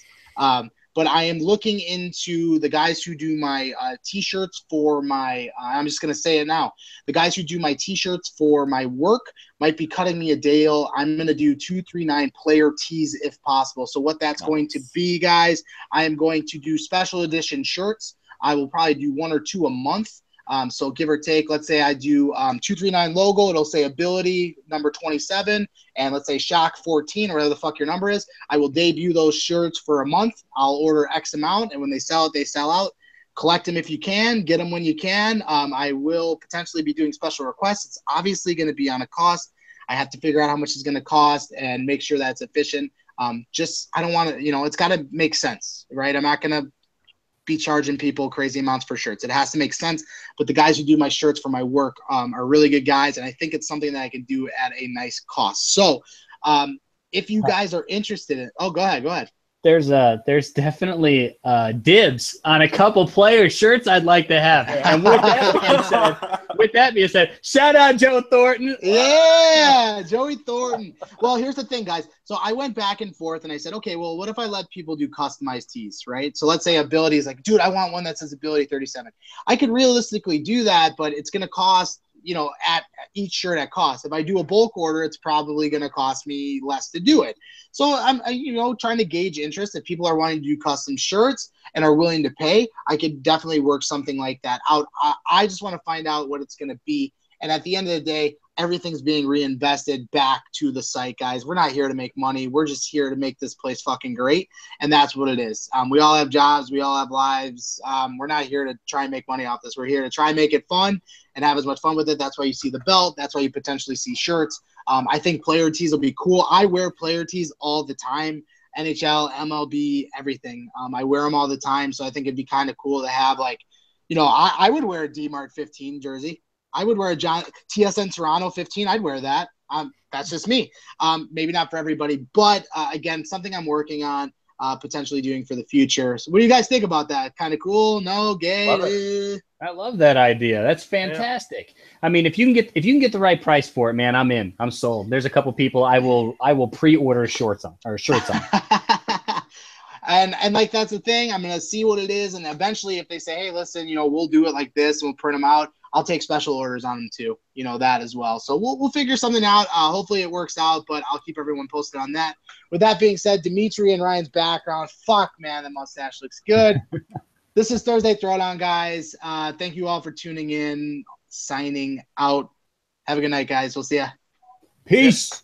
But I am looking into the guys who do my T-shirts for my I'm just going to say it now. The guys who do my T-shirts for my work might be cutting me a deal. I'm going to do 239 player tees if possible. So what that's going to be, guys, I am going to do special edition shirts. I will probably do 1 or 2 a month. So give or take, let's say I do 239 logo. It'll say ability number 27, and let's say Shock 14 or whatever the fuck your number is. I will debut those shirts for a month. I'll order X amount, and when they sell it, they sell out. Collect them if you can. Get them when you can. I will potentially be doing special requests. It's obviously going to be on a cost. I have to figure out how much it's going to cost and make sure that's efficient. I don't want to, it's got to make sense, right? I'm not going to be charging people crazy amounts for shirts. It has to make sense. But the guys who do my shirts for my work are really good guys, and I think it's something that I can do at a nice cost. So if you guys are interested in, go ahead. There's definitely dibs on a couple player shirts I'd like to have. And with that being said, shout out Joe Thornton. Yeah, Joey Thornton. Well, here's the thing, guys. So I went back and forth, and I said, okay, well, what if I let people do customized tees, right? So let's say ability is like, dude, I want one that says ability 37. I could realistically do that, but it's going to cost, at each shirt at cost. If I do a bulk order, it's probably going to cost me less to do it. So I'm, trying to gauge interest. If people are wanting to do custom shirts and are willing to pay, I could definitely work something like that out. I just want to find out what it's going to be. And at the end of the day, everything's being reinvested back to the site, guys. We're not here to make money. We're just here to make this place fucking great. And that's what it is. We all have jobs. We all have lives. We're not here to try and make money off this. We're here to try and make it fun and have as much fun with it. That's why you see the belt. That's why you potentially see shirts. I think player tees will be cool. I wear player tees all the time. NHL, MLB, everything. I wear them all the time. So I think it'd be kind of cool to have, like, I would wear a D-Mart 15 jersey. I would wear a TSN Toronto 15. I'd wear that. That's just me. Maybe not for everybody, but again, something I'm working on, potentially doing for the future. So what do you guys think about that? Kind of cool? No? Gay? I love that idea. That's fantastic. Yeah. I mean, if you can get the right price for it, man, I'm in. I'm sold. There's a couple people I will pre-order shirts on. And like, that's the thing. I'm going to see what it is. And eventually if they say, hey, listen, we'll do it like this, and we'll print them out, I'll take special orders on them too, that as well. So we'll figure something out. Hopefully it works out, but I'll keep everyone posted on that. With that being said, Dimitri and Ryan's background, fuck, man, the mustache looks good. This is Thursday Throwdown, guys. Thank you all for tuning in. Signing out. Have a good night, guys. We'll see ya. Peace.